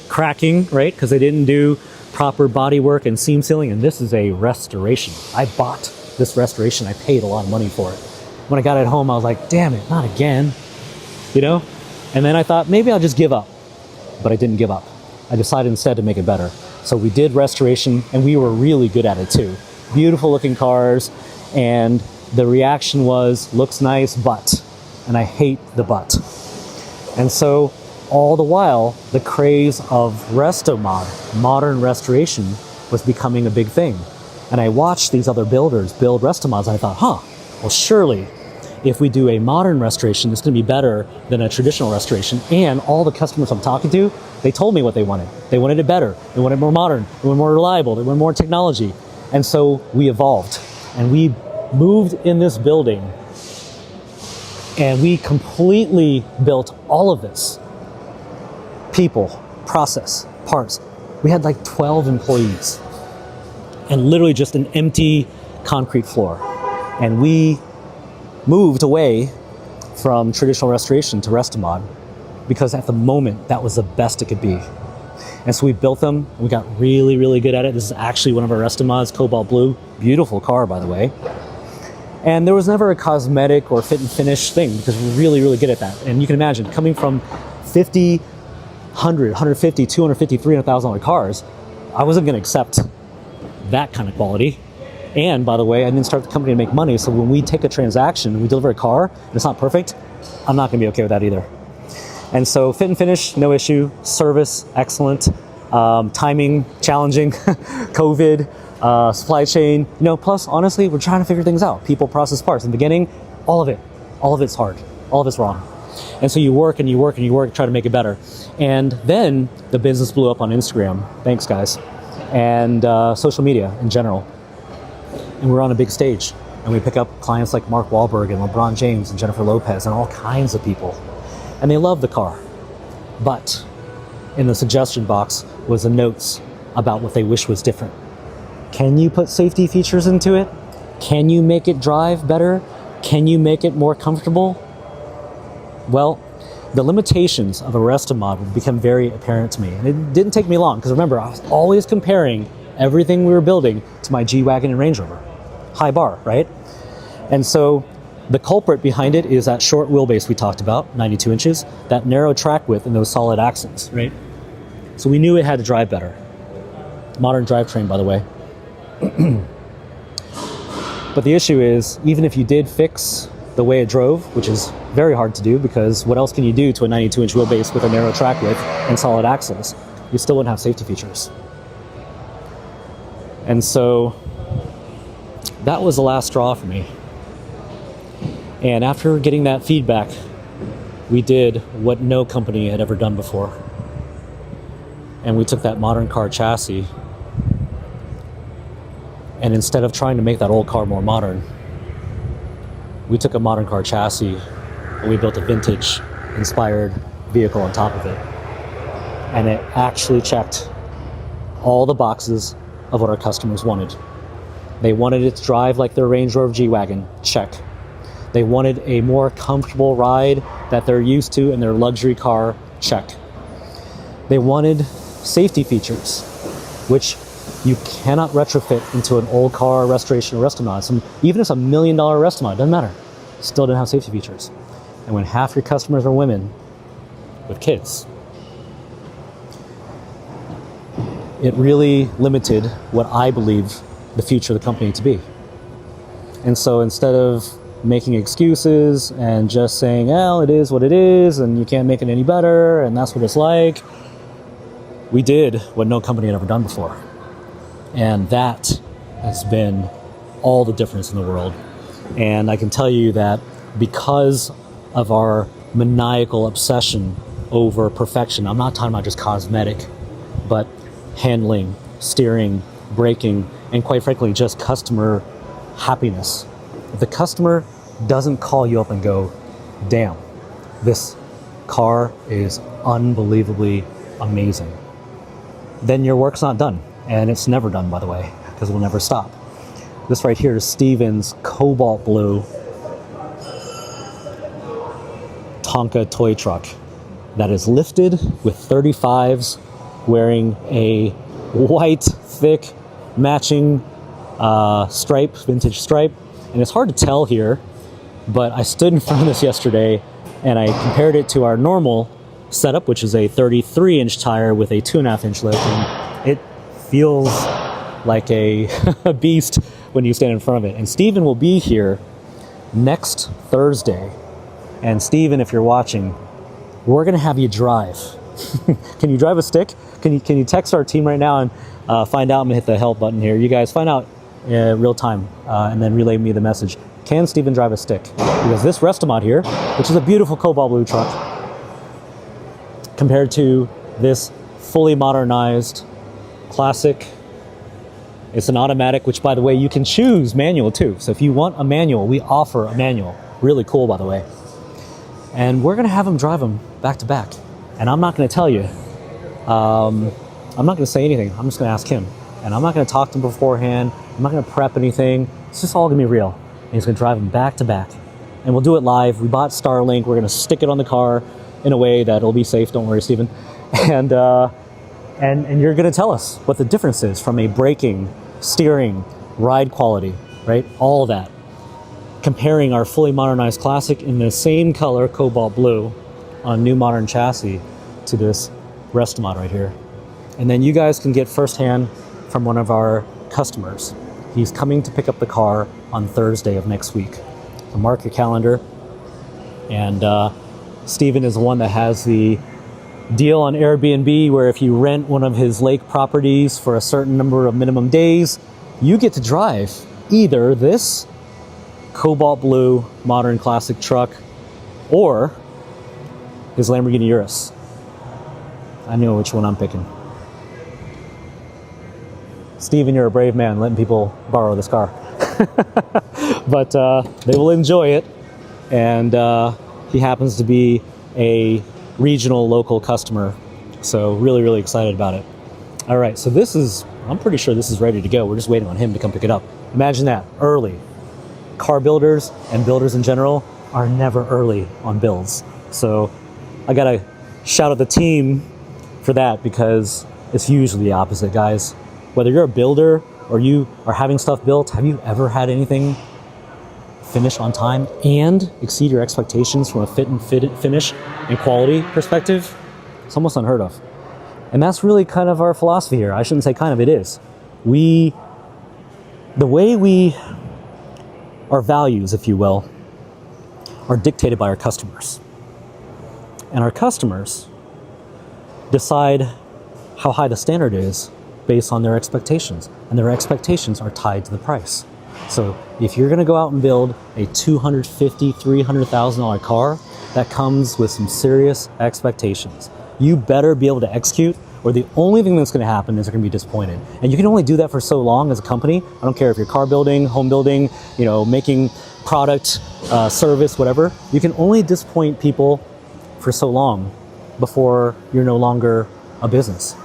cracking, right? Because they didn't do proper body work and seam sealing, and this is a restoration. I bought this restoration. I paid a lot of money for it. When I got it home, I was like, damn it, not again, you know? And then I thought, maybe I'll just give up. But I didn't give up. I decided instead to make it better. So we did restoration, and we were really good at it too. Beautiful looking cars, and the reaction was, looks nice, but. And I hate the but. And so all the while, the craze of Resto-mod, modern restoration, was becoming a big thing. And I watched these other builders build Resto-mods, and I thought, well, surely if we do a modern restoration, it's going to be better than a traditional restoration. And all the customers I'm talking to, they told me what they wanted. They wanted it better. They wanted more modern. They wanted more reliable. They wanted more technology. And so we evolved, and we moved in this building, and we completely built all of this. People, process, parts. We had like 12 employees, and literally just an empty concrete floor. And we moved away from traditional restoration to Resto-mod because at the moment that was the best it could be. And so we built them, and we got really, really good at it. This is actually one of our Resto-mods, cobalt blue. Beautiful car, by the way. And there was never a cosmetic or fit and finish thing because we're really, really good at that. And you can imagine, coming from 50, 100, 150, 250, $300,000 cars, I wasn't going to accept that kind of quality. And by the way, I didn't start the company to make money, so when we take a transaction and we deliver a car and it's not perfect, I'm not going to be okay with that either. And so fit and finish, no issue. Service, excellent. Timing, challenging. COVID, supply chain. Plus, honestly, we're trying to figure things out. People, process, parts. In the beginning, all of it's hard. All of it's wrong. And so you work and you work and you work to try to make it better. And then the business blew up on Instagram. Thanks, guys. And social media in general. And we're on a big stage. And we pick up clients like Mark Wahlberg and LeBron James and Jennifer Lopez and all kinds of people. And they love the car. But in the suggestion box was the notes about what they wish was different. Can you put safety features into it? Can you make it drive better? Can you make it more comfortable? Well, the limitations of a Resto-mod would become very apparent to me. And it didn't take me long, because remember, I was always comparing everything we were building to my G-Wagon and Range Rover. High bar, right? And so the culprit behind it is that short wheelbase we talked about, 92 inches, that narrow track width and those solid axles, right? So we knew it had to drive better. Modern drivetrain, by the way. But the issue is, even if you did fix the way it drove, which is very hard to do, because what else can you do to a 92-inch wheelbase with a narrow track width and solid axles? You still wouldn't have safety features. And so that was the last straw for me. And after getting that feedback, we did what no company had ever done before. And we took that modern car chassis, and instead of trying to make that old car more modern, we took a modern car chassis and we built a vintage inspired vehicle on top of it. And it actually checked all the boxes of what our customers wanted. They wanted it to drive like their Range Rover G-Wagon, check. They wanted a more comfortable ride that they're used to in their luxury car, check. They wanted safety features, which you cannot retrofit into an old car restoration or Resto-mod. Even if it's $1 million Resto-mod, doesn't matter. Still didn't have safety features. And when half your customers are women with kids, it really limited what I believe the future of the company to be. And so instead of making excuses and just saying, well, it is what it is and you can't make it any better and that's what it's like, we did what no company had ever done before. And that has been all the difference in the world. And I can tell you that because of our maniacal obsession over perfection, I'm not talking about just cosmetic, but handling, steering, braking, and quite frankly, just customer happiness. If the customer doesn't call you up and go, damn, this car is unbelievably amazing, then your work's not done. And it's never done, by the way, because it will never stop. This right here is Steven's cobalt blue Tonka toy truck that is lifted with 35s wearing a white, thick, matching stripe, vintage stripe. And it's hard to tell here, but I stood in front of this yesterday and I compared it to our normal setup, which is a 33-inch tire with a 2.5-inch lift, and it feels like a beast when you stand in front of it. And Steven will be here next Thursday. And Steven, if you're watching, we're gonna have you drive. Can you drive a stick? Can you text our team right now and find out? I'm gonna hit the help button here. You guys find out real time and then relay me the message. Can Steven drive a stick? Because this Resto-mod here, which is a beautiful cobalt blue truck, compared to this fully modernized classic, it's an automatic, which by the way, you can choose manual too. So if you want a manual, we offer a manual. Really cool, by the way. And we're gonna have him drive them back to back. And I'm not gonna tell you, I'm not gonna say anything. I'm just gonna ask him. And I'm not gonna talk to him beforehand. I'm not gonna prep anything. It's just all gonna be real. And he's gonna drive them back to back. And we'll do it live. We bought Starlink. We're gonna stick it on the car in a way that it'll be safe. Don't worry, Steven. And you're gonna tell us what the difference is from a braking, steering, ride quality, right? All that. Comparing our fully modernized classic in the same color, cobalt blue, on a new modern chassis to this Resto-mod right here. And then you guys can get firsthand from one of our customers. He's coming to pick up the car on Thursday of next week. So mark your calendar. And Steven is the one that has the deal on Airbnb where if you rent one of his lake properties for a certain number of minimum days, you get to drive either this cobalt blue modern classic truck or his Lamborghini Urus. I know which one I'm picking. Steven, you're a brave man letting people borrow this car. But they will enjoy it. And he happens to be a regional local customer. So really, really excited about it. All right, so this is, I'm pretty sure this is ready to go. We're just waiting on him to come pick it up. Imagine that, early. Car builders and builders in general are never early on builds. So I gotta shout out the team for that because it's usually the opposite, guys. Whether you're a builder or you are having stuff built, have you ever had anything finish on time and exceed your expectations from a finish and quality perspective? It's almost unheard of. And that's really kind of our philosophy here. I shouldn't say kind of, it is. Our values, if you will, are dictated by our customers. And our customers decide how high the standard is based on their expectations. And their expectations are tied to the price. So if you're gonna go out and build a $250,000, $300,000 car, that comes with some serious expectations. You better be able to execute, or the only thing that's gonna happen is you're gonna be disappointed. And you can only do that for so long as a company. I don't care if you're car building, home building, making product, service, whatever. You can only disappoint people for so long before you're no longer a business.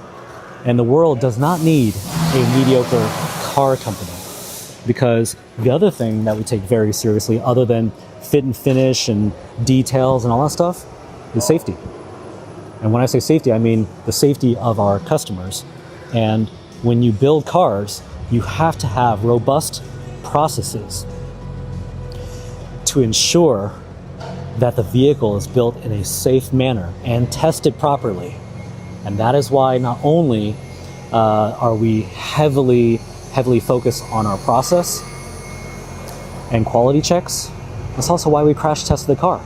And the world does not need a mediocre car company, because the other thing that we take very seriously, other than fit and finish and details and all that stuff, is safety. And when I say safety, I mean the safety of our customers. And when you build cars, you have to have robust processes to ensure that the vehicle is built in a safe manner and tested properly. And that is why not only are we heavily focused on our process and quality checks, that's also why we crash tested the car.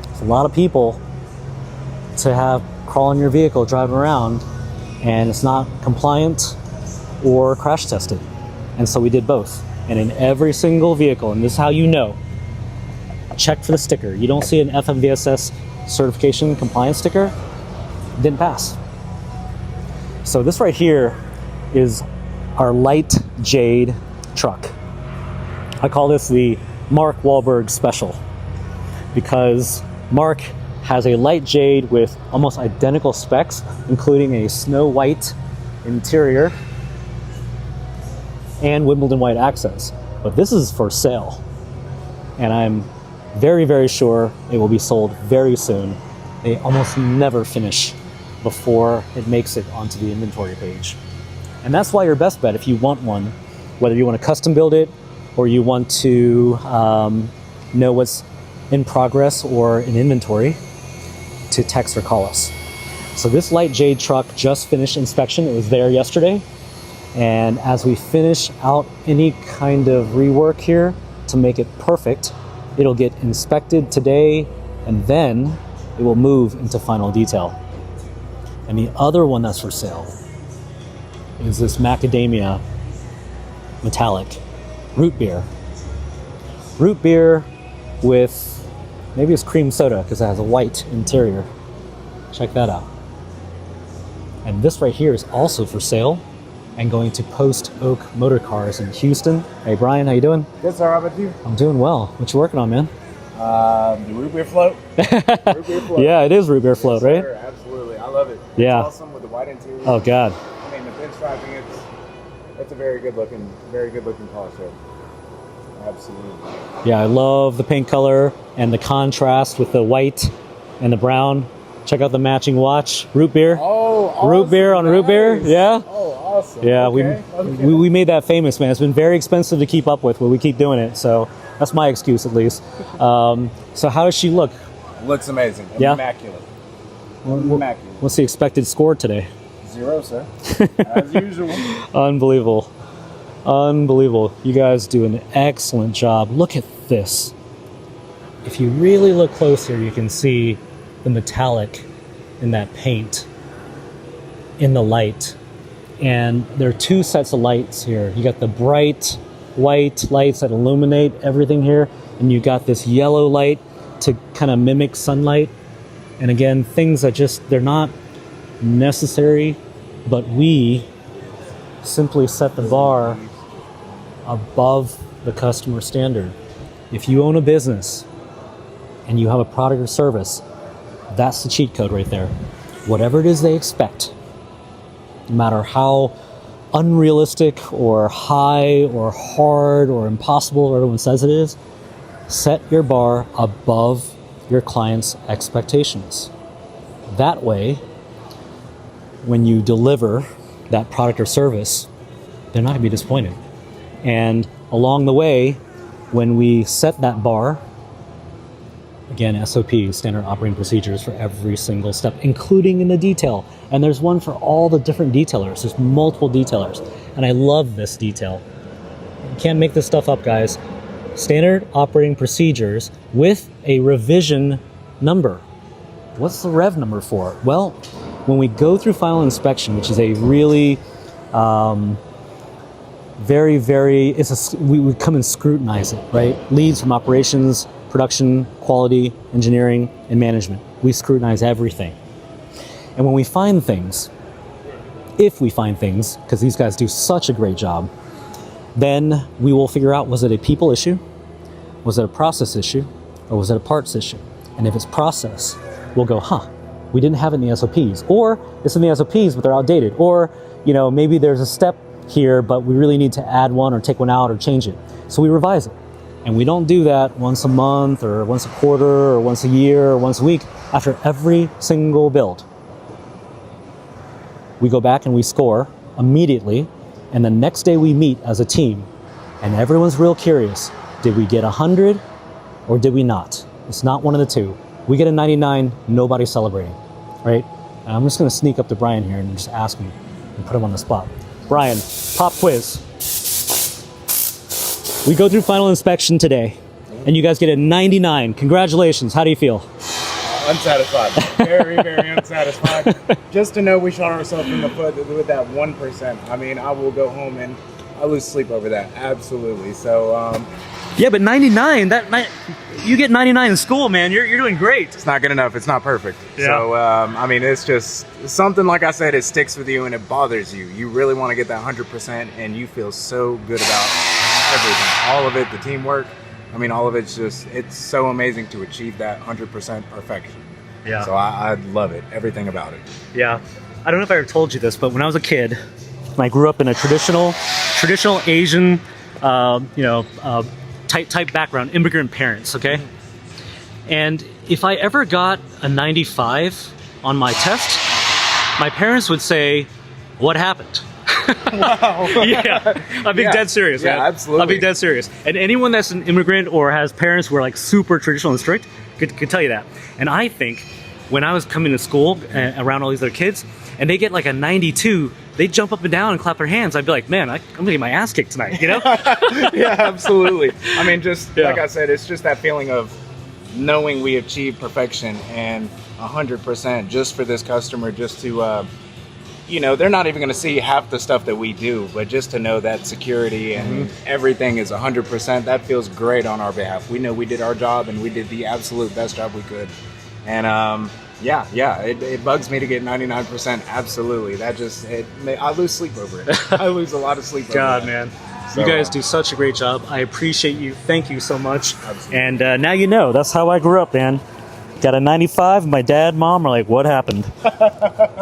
There's a lot of people to have crawl in your vehicle driving around and it's not compliant or crash tested. And so we did both. And in every single vehicle, and this is how you know, check for the sticker. You don't see an FMVSS certification compliance sticker, didn't pass. So this right here is our light jade truck. I call this the Mark Wahlberg special because Mark has a light jade with almost identical specs, including a snow white interior and Wimbledon white accents. But this is for sale. And I'm very, very sure it will be sold very soon. They almost never finish before it makes it onto the inventory page. And that's why your best bet, if you want one, whether you want to custom build it or you want to know what's in progress or in inventory, to text or call us. So this light Jade truck just finished inspection. It was there yesterday. And as we finish out any kind of rework here to make it perfect, it'll get inspected today, and then it will move into final detail. And the other one that's for sale is this macadamia metallic root beer. Root beer with, maybe it's cream soda because it has a white interior. Check that out. And this right here is also for sale and going to Post Oak Motor Cars in Houston. Hey Brian, how you doing? Good, sir. How about you? I'm doing well. What you working on, man? The root beer float. Root beer float. Yeah, it is root beer float, right? Sir, absolutely. I love it. Yeah. It's awesome with the white interior. Oh God. I mean, the pinstriping, it's a very good looking car, sir. Absolutely. Yeah, I love the paint color and the contrast with the white and the brown. Check out the matching watch. Root beer. Oh, awesome. Root beer on root beer. Yeah. Oh, awesome. Yeah, okay. we made that famous, man. It's been very expensive to keep up with, but we keep doing it. So that's my excuse, at least. So how does she look? Looks amazing. Yeah? Immaculate. Immaculate. What's the expected score today? 0, sir. As usual. Unbelievable. Unbelievable. You guys do an excellent job. Look at this. If you really look close here, you can see the metallic in that paint in the light. And there are two sets of lights here. You got the bright white lights that illuminate everything here, and you got this yellow light to kind of mimic sunlight. And again, things that just, they're not necessary, but we simply set the bar above the customer standard. If you own a business and you have a product or service, that's the cheat code right there. Whatever it is they expect, no matter how unrealistic or high or hard or impossible or everyone says it is, set your bar above your client's expectations. That way, when you deliver that product or service, they're not going to be disappointed. And along the way, when we set that bar, again, SOP, standard operating procedures for every single step, including in the detail. And there's one for all the different detailers. There's multiple detailers. And I love this detail. You can't make this stuff up, guys. Standard operating procedures with a revision number. What's the rev number for? Well, when we go through final inspection, which is a really we come and scrutinize it, right? Leads from operations, production, quality, engineering, and management. We scrutinize everything. And when we find things, if we find things, because these guys do such a great job, then we will figure out, was it a people issue? Was it a process issue? Or was it a parts issue? And if it's process, we'll go, we didn't have it in the SOPs. Or it's in the SOPs, but they're outdated. Or, maybe there's a step here, but we really need to add one or take one out or change it. So we revise it. And we don't do that once a month or once a quarter or once a year or once a week. After every single build, we go back and we score immediately. And the next day we meet as a team and everyone's real curious. Did we get 100 or did we not? It's not one of the two. We get a 99, nobody's celebrating, right? And I'm just gonna sneak up to Brian here and just ask him and put him on the spot. Brian, pop quiz. We go through final inspection today, and you guys get a 99. Congratulations. How do you feel? Unsatisfied. Very, very unsatisfied. Just to know we shot ourselves in the foot with that 1%. I mean, I will go home and I lose sleep over that. Absolutely. So, yeah, but 99, you get 99 in school, man. You're doing great. It's not good enough. It's not perfect. Yeah. So, I mean, it's just something, like I said, it sticks with you and it bothers you. You really want to get that 100% and you feel so good about everything. All of it, the teamwork. I mean, all of it's just, it's so amazing to achieve that 100% perfection. Yeah. So I love it. Everything about it. Yeah. I don't know if I ever told you this, but when I was a kid, I grew up in a traditional Asian, type background, immigrant parents, okay? And if I ever got a 95 on my test, my parents would say, "What happened?" Wow. Yeah, I'm being dead serious, Yeah, man. absolutely. I'm being dead serious. And anyone that's an immigrant or has parents who are like super traditional and strict could tell you that. And I think when I was coming to school around all these other kids, and they get like a 92, they jump up and down and clap their hands. I'd be like, man, I'm gonna get my ass kicked tonight, you know? Yeah, absolutely. I mean, just Yeah. like I said, it's just that feeling of knowing we achieved perfection and 100% just for this customer, just to, you know, they're not even going to see half the stuff that we do, but just to know that security and everything is 100%, that feels great on our behalf. We know we did our job and we did the absolute best job we could. And, it bugs me to get 99%. Absolutely. I lose sleep over it. I lose a lot of sleep over God, it. man. So, You guys do such a great job. I appreciate you. Thank you so much. Absolutely. And now you know. That's how I grew up, man. Got a 95. My dad, mom are like, what happened?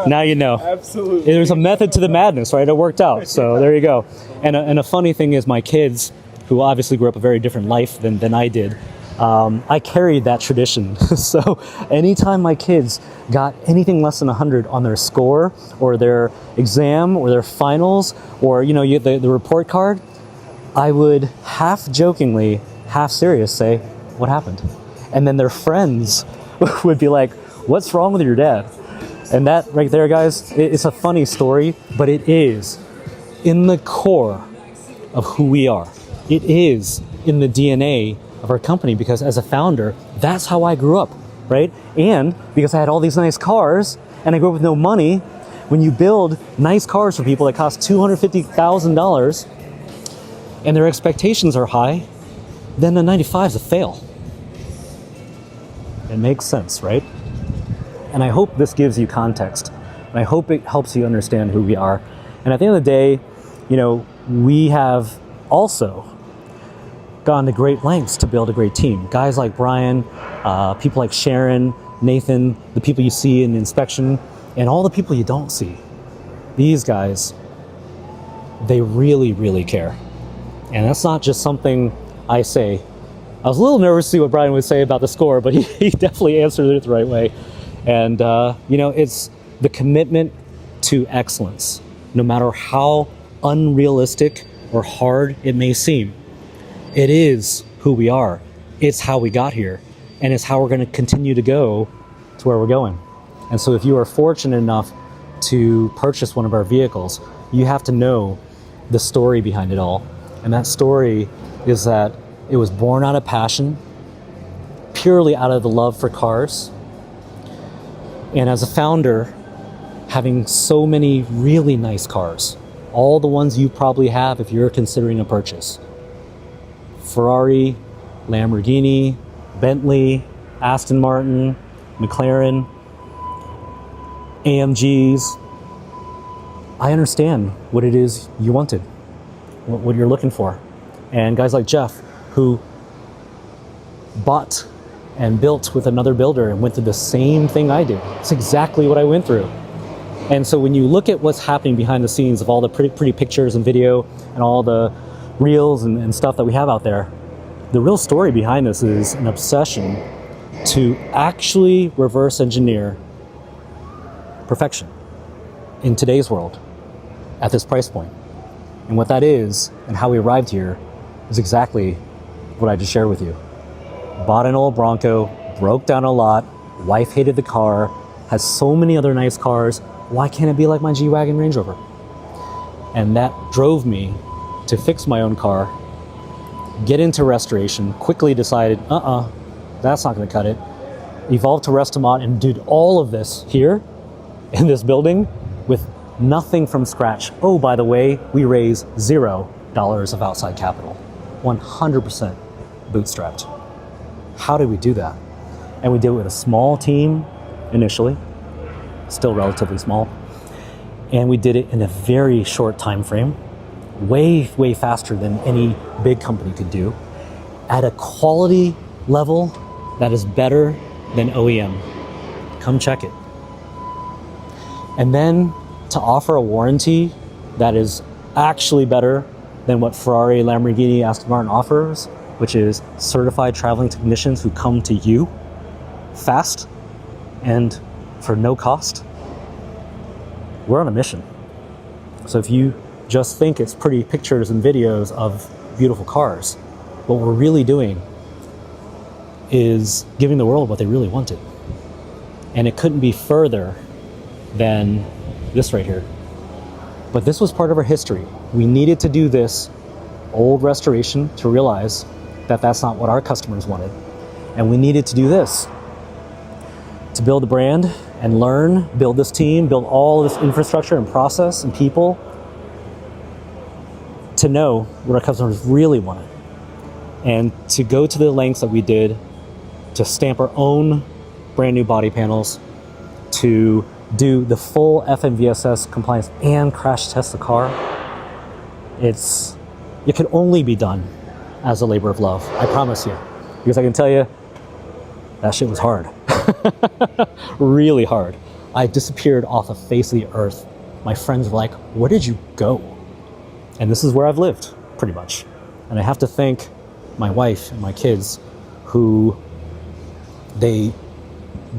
Now you know. Absolutely. There's a method to the madness, right? It worked out. So there you go. And a funny thing is my kids, who obviously grew up a very different life than I did, I carried that tradition. So anytime my kids got anything less than 100 on their score or their exam or their finals or, you know, the report card, I would half jokingly, half serious say, what happened? And then their friends would be like, what's wrong with your dad? And that right there, guys, it's a funny story, but it is in the core of who we are. It is in the DNA of our company, because as a founder, that's how I grew up, right? And because I had all these nice cars and I grew up with no money, when you build nice cars for people that cost $250,000 and their expectations are high, then the 95 is a fail. It makes sense, right? And I hope this gives you context. And I hope it helps you understand who we are. And at the end of the day, you know, we have also gone to great lengths to build a great team. Guys like Brian, people like Sharon, Nathan, the people you see in inspection, and all the people you don't see. These guys, they really, really care. And that's not just something I say. I was a little nervous to see what Brian would say about the score, but he definitely answered it the right way. And, you know, it's the commitment to excellence, no matter how unrealistic or hard it may seem. It is who we are. It's how we got here. And it's how we're going to continue to go to where we're going. And so if you are fortunate enough to purchase one of our vehicles, you have to know the story behind it all. And that story is that it was born out of passion, purely out of the love for cars. And as a founder, having so many really nice cars, all the ones you probably have if you're considering a purchase. Ferrari, Lamborghini, Bentley, Aston Martin, McLaren, AMGs. I understand what it is you wanted, what you're looking for. And guys like Jeff, who bought and built with another builder and went through the same thing I did. It's exactly what I went through. And so when you look at what's happening behind the scenes of all the pretty pictures and video and all the reels and stuff that we have out there, the real story behind this is an obsession to actually reverse engineer perfection in today's world at this price point. And what that is and how we arrived here is exactly what I just shared with you. Bought an old Bronco, broke down a lot, wife hated the car, has so many other nice cars, why can't it be like my G-Wagon Range Rover? And that drove me to fix my own car, get into restoration, quickly decided, that's not gonna cut it. Evolved to Resto-mod and did all of this here in this building with nothing from scratch. Oh, by the way, we raise $0 of outside capital, 100% bootstrapped. How did we do that? And we did it with a small team initially, still relatively small. And we did it in a very short time frame, way faster than any big company could do, at a quality level that is better than OEM. Come check it. And then to offer a warranty that is actually better than what Ferrari, Lamborghini, Aston Martin offers, which is certified traveling technicians who come to you fast and for no cost. We're on a mission. So if you just think it's pretty pictures and videos of beautiful cars. What we're really doing is giving the world what they really wanted. And it couldn't be further than this right here. But this was part of our history. We needed to do this old restoration to realize that that's not what our customers wanted. And we needed to do this to build a brand and learn, build this team, build all this infrastructure and process and people to know what our customers really wanted. And to go to the lengths that we did to stamp our own brand new body panels, to do the full FMVSS compliance and crash test the car. It could only be done as a labor of love, I promise you. Because I can tell you, that shit was hard. Really hard. I disappeared off the face of the earth. My friends were like, where did you go? And this is where I've lived, pretty much. And I have to thank my wife and my kids who they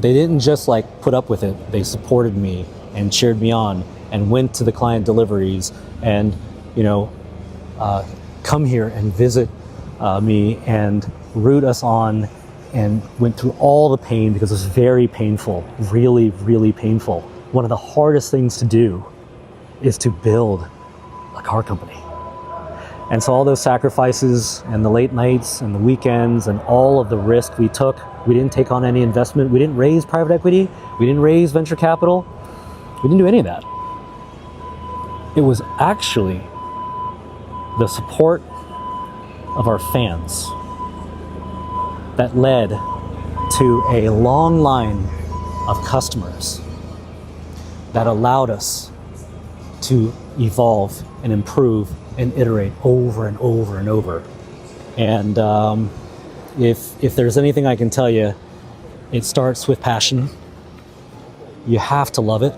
didn't just like put up with it. They supported me and cheered me on and went to the client deliveries and, come here and visit me and root us on, and went through all the pain because it was very painful, really, really painful. One of the hardest things to do is to build a car company. And so all those sacrifices and the late nights and the weekends and all of the risk we took, we didn't take on any investment. We didn't raise private equity. We didn't raise venture capital. We didn't do any of that. It was actually the support of our fans that led to a long line of customers that allowed us to evolve and improve and iterate over and over and over. And if there's anything I can tell you, it starts with passion. You have to love it.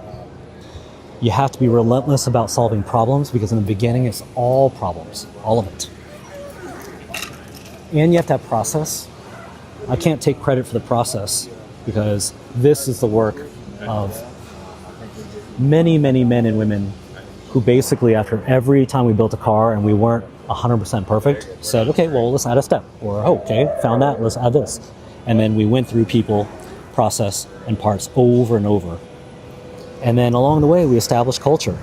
You have to be relentless about solving problems, because in the beginning it's all problems, all of it. And you have to have process. I can't take credit for the process, because this is the work of many, many men and women who basically, after every time we built a car and we weren't 100% perfect, said, okay, well, let's add a step. Or, oh, okay, found that, let's add this. And then we went through people, process, and parts over and over. And then along the way, we established culture.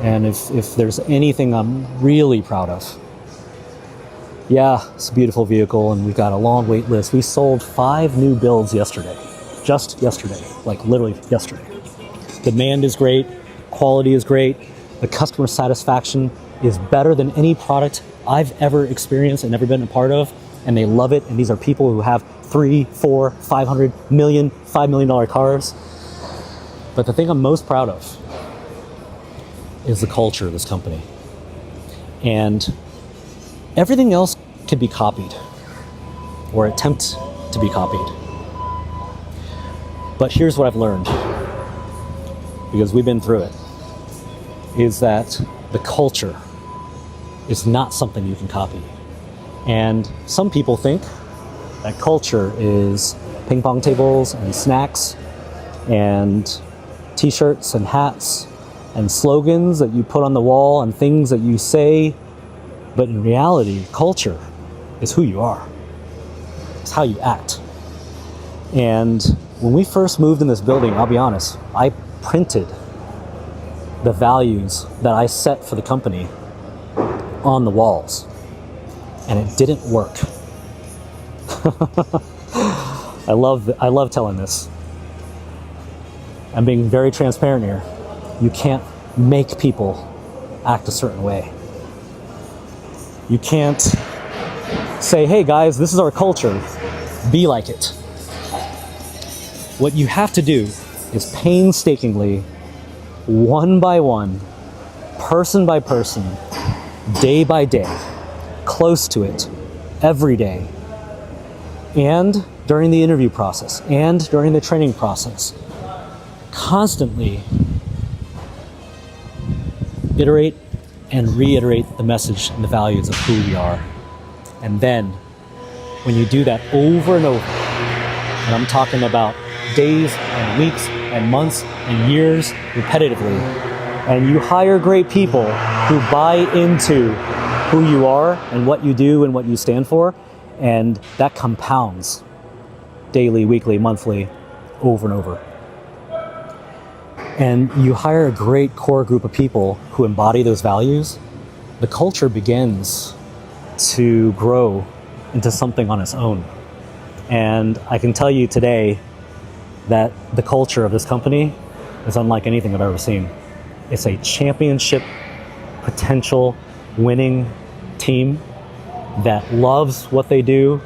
And if there's anything I'm really proud of, yeah, it's a beautiful vehicle and we've got a long wait list. We sold 5 new builds yesterday, just yesterday, like literally yesterday. Demand is great, quality is great, the customer satisfaction is better than any product I've ever experienced and ever been a part of, and they love it. And these are people who have 3, 4, 500 million, $5 million cars. But the thing I'm most proud of is the culture of this company. And everything else can be copied or attempt to be copied. But here's what I've learned, because we've been through it, is that the culture is not something you can copy. And some people think that culture is ping pong tables and snacks and t-shirts and hats and slogans that you put on the wall and things that you say. But in reality, culture is who you are. It's how you act. And when we first moved in this building, I'll be honest, I printed the values that I set for the company on the walls, and it didn't work. I love telling this. I'm being very transparent here. You can't make people act a certain way. You can't say, hey guys, this is our culture, be like it. What you have to do is painstakingly, one by one, person by person, day by day, close to it, every day, and during the interview process, and during the training process, constantly iterate and reiterate the message and the values of who we are. And then, when you do that over and over, and I'm talking about days and weeks and months and years repetitively, and you hire great people who buy into who you are and what you do and what you stand for, and that compounds daily, weekly, monthly, over and over. And you hire a great core group of people who embody those values, the culture begins to grow into something on its own. And I can tell you today that the culture of this company is unlike anything I've ever seen. It's a championship potential winning team that loves what they do,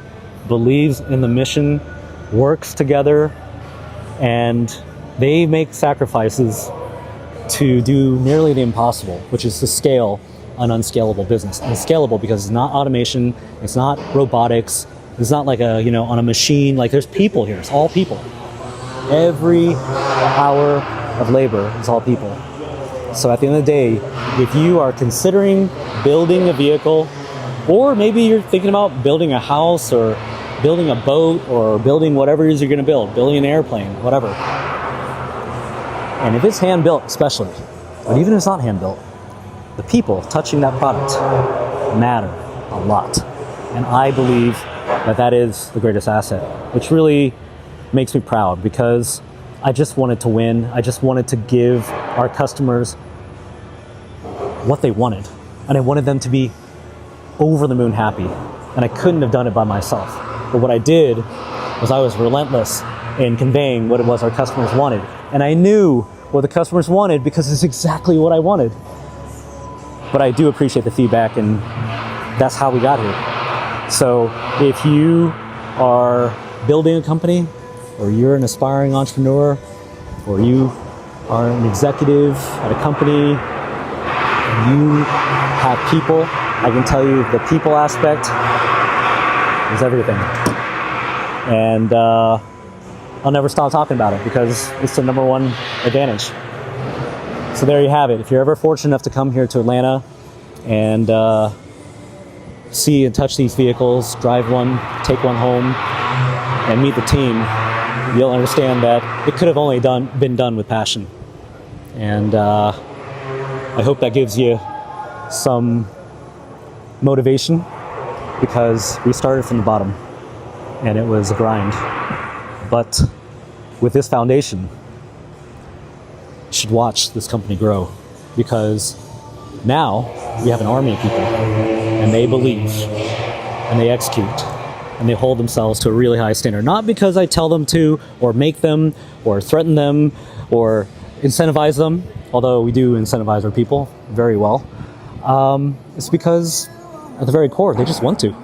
believes in the mission, works together, and they make sacrifices to do nearly the impossible, which is to scale an unscalable business. Unscalable because it's not automation, it's not robotics, it's not like a, on a machine. Like, there's people here, it's all people. Every hour of labor is all people. So at the end of the day, if you are considering building a vehicle, or maybe you're thinking about building a house or building a boat or building whatever it is you're going to build, building an airplane, whatever. And if it's hand-built especially, but even if it's not hand-built, the people touching that product matter a lot. And I believe that that is the greatest asset, which really makes me proud because I just wanted to win. I just wanted to give our customers what they wanted. And I wanted them to be over the moon happy. And I couldn't have done it by myself. But what I did was I was relentless in conveying what it was our customers wanted. And I knew what the customers wanted because it's exactly what I wanted. But I do appreciate the feedback, and that's how we got here. So if you are building a company, or you're an aspiring entrepreneur, or you are an executive at a company, and you have people, I can tell you the people aspect is everything. And I'll never stop talking about it because it's the number one advantage. So there you have it. If you're ever fortunate enough to come here to Atlanta and see and touch these vehicles, drive one, take one home, and meet the team, you'll understand that it could have only been done with passion. And I hope that gives you some motivation, because we started from the bottom and it was a grind. But with this foundation, you should watch this company grow, because now we have an army of people and they believe and they execute and they hold themselves to a really high standard. Not because I tell them to, or make them, or threaten them, or incentivize them, although we do incentivize our people very well. It's because at the very core, they just want to.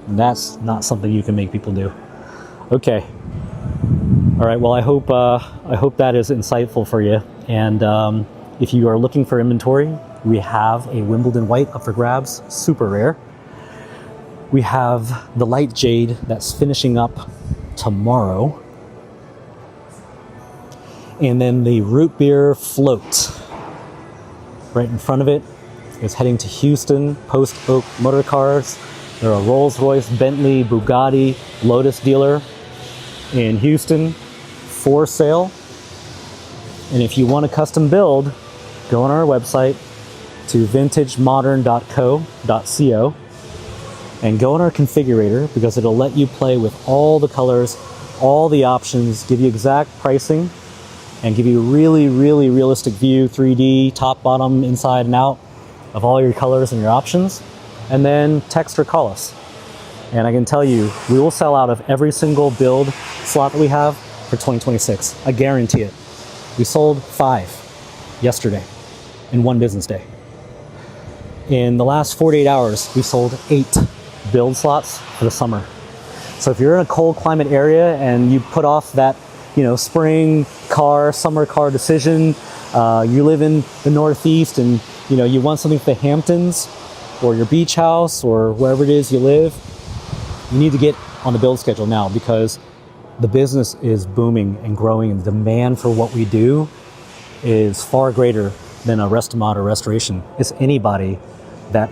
And that's not something you can make people do. Okay. All right, well, I hope that is insightful for you. And if you are looking for inventory, we have a Wimbledon white up for grabs, super rare. We have the light jade that's finishing up tomorrow. And then the root beer float right in front of it is heading to Houston, Post Oak Motor Cars. They're a Rolls-Royce, Bentley, Bugatti, Lotus dealer in Houston for sale. And if you want a custom build, go on our website to vintagemodern.co.co and go on our configurator, because it'll let you play with all the colors, all the options, give you exact pricing, and give you really, really realistic view, 3D, top, bottom, inside, and out of all your colors and your options. And then text or call us. And I can tell you, we will sell out of every single build slot that we have for 2026. I guarantee it. We sold 5 yesterday in one business day. In the last 48 hours, we sold 8 build slots for the summer. So if you're in a cold climate area and you put off that, spring car, summer car decision, you live in the Northeast and, you want something for the Hamptons or your beach house or wherever it is you live, you need to get on the build schedule now, because the business is booming and growing, and the demand for what we do is far greater than a Resto-mod or restoration. It's anybody that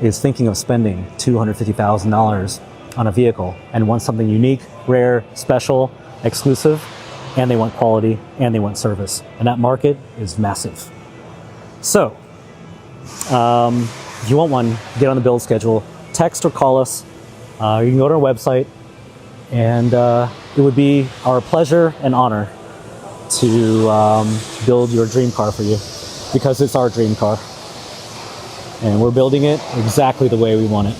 is thinking of spending $250,000 on a vehicle and wants something unique, rare, special, exclusive and they want quality, and they want service. And that market is massive. So, if you want one, get on the build schedule, text or call us. You can go to our website, and it would be our pleasure and honor to build your dream car for you, because it's our dream car. And we're building it exactly the way we want it.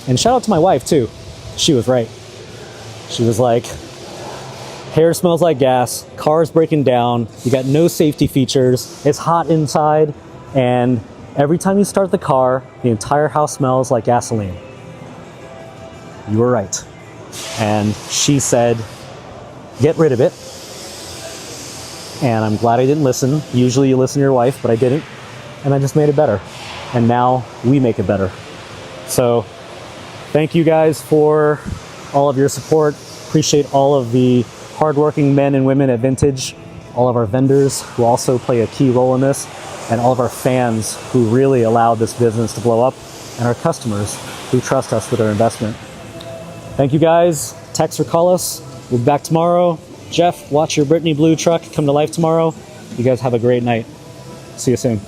And shout out to my wife too. She was right. She was like, hair smells like gas, car's breaking down, you got no safety features, it's hot inside, and every time you start the car, the entire house smells like gasoline. You were right. And she said, get rid of it. And I'm glad I didn't listen. Usually you listen to your wife, but I didn't. And I just made it better. And now we make it better. So thank you guys for all of your support. Appreciate all of the hardworking men and women at Vintage, all of our vendors who also play a key role in this, and all of our fans who really allowed this business to blow up, and our customers who trust us with their investment. Thank you guys. Text or call us. We'll be back tomorrow. Jeff, watch your Brittany Blue truck come to life tomorrow. You guys have a great night. See you soon.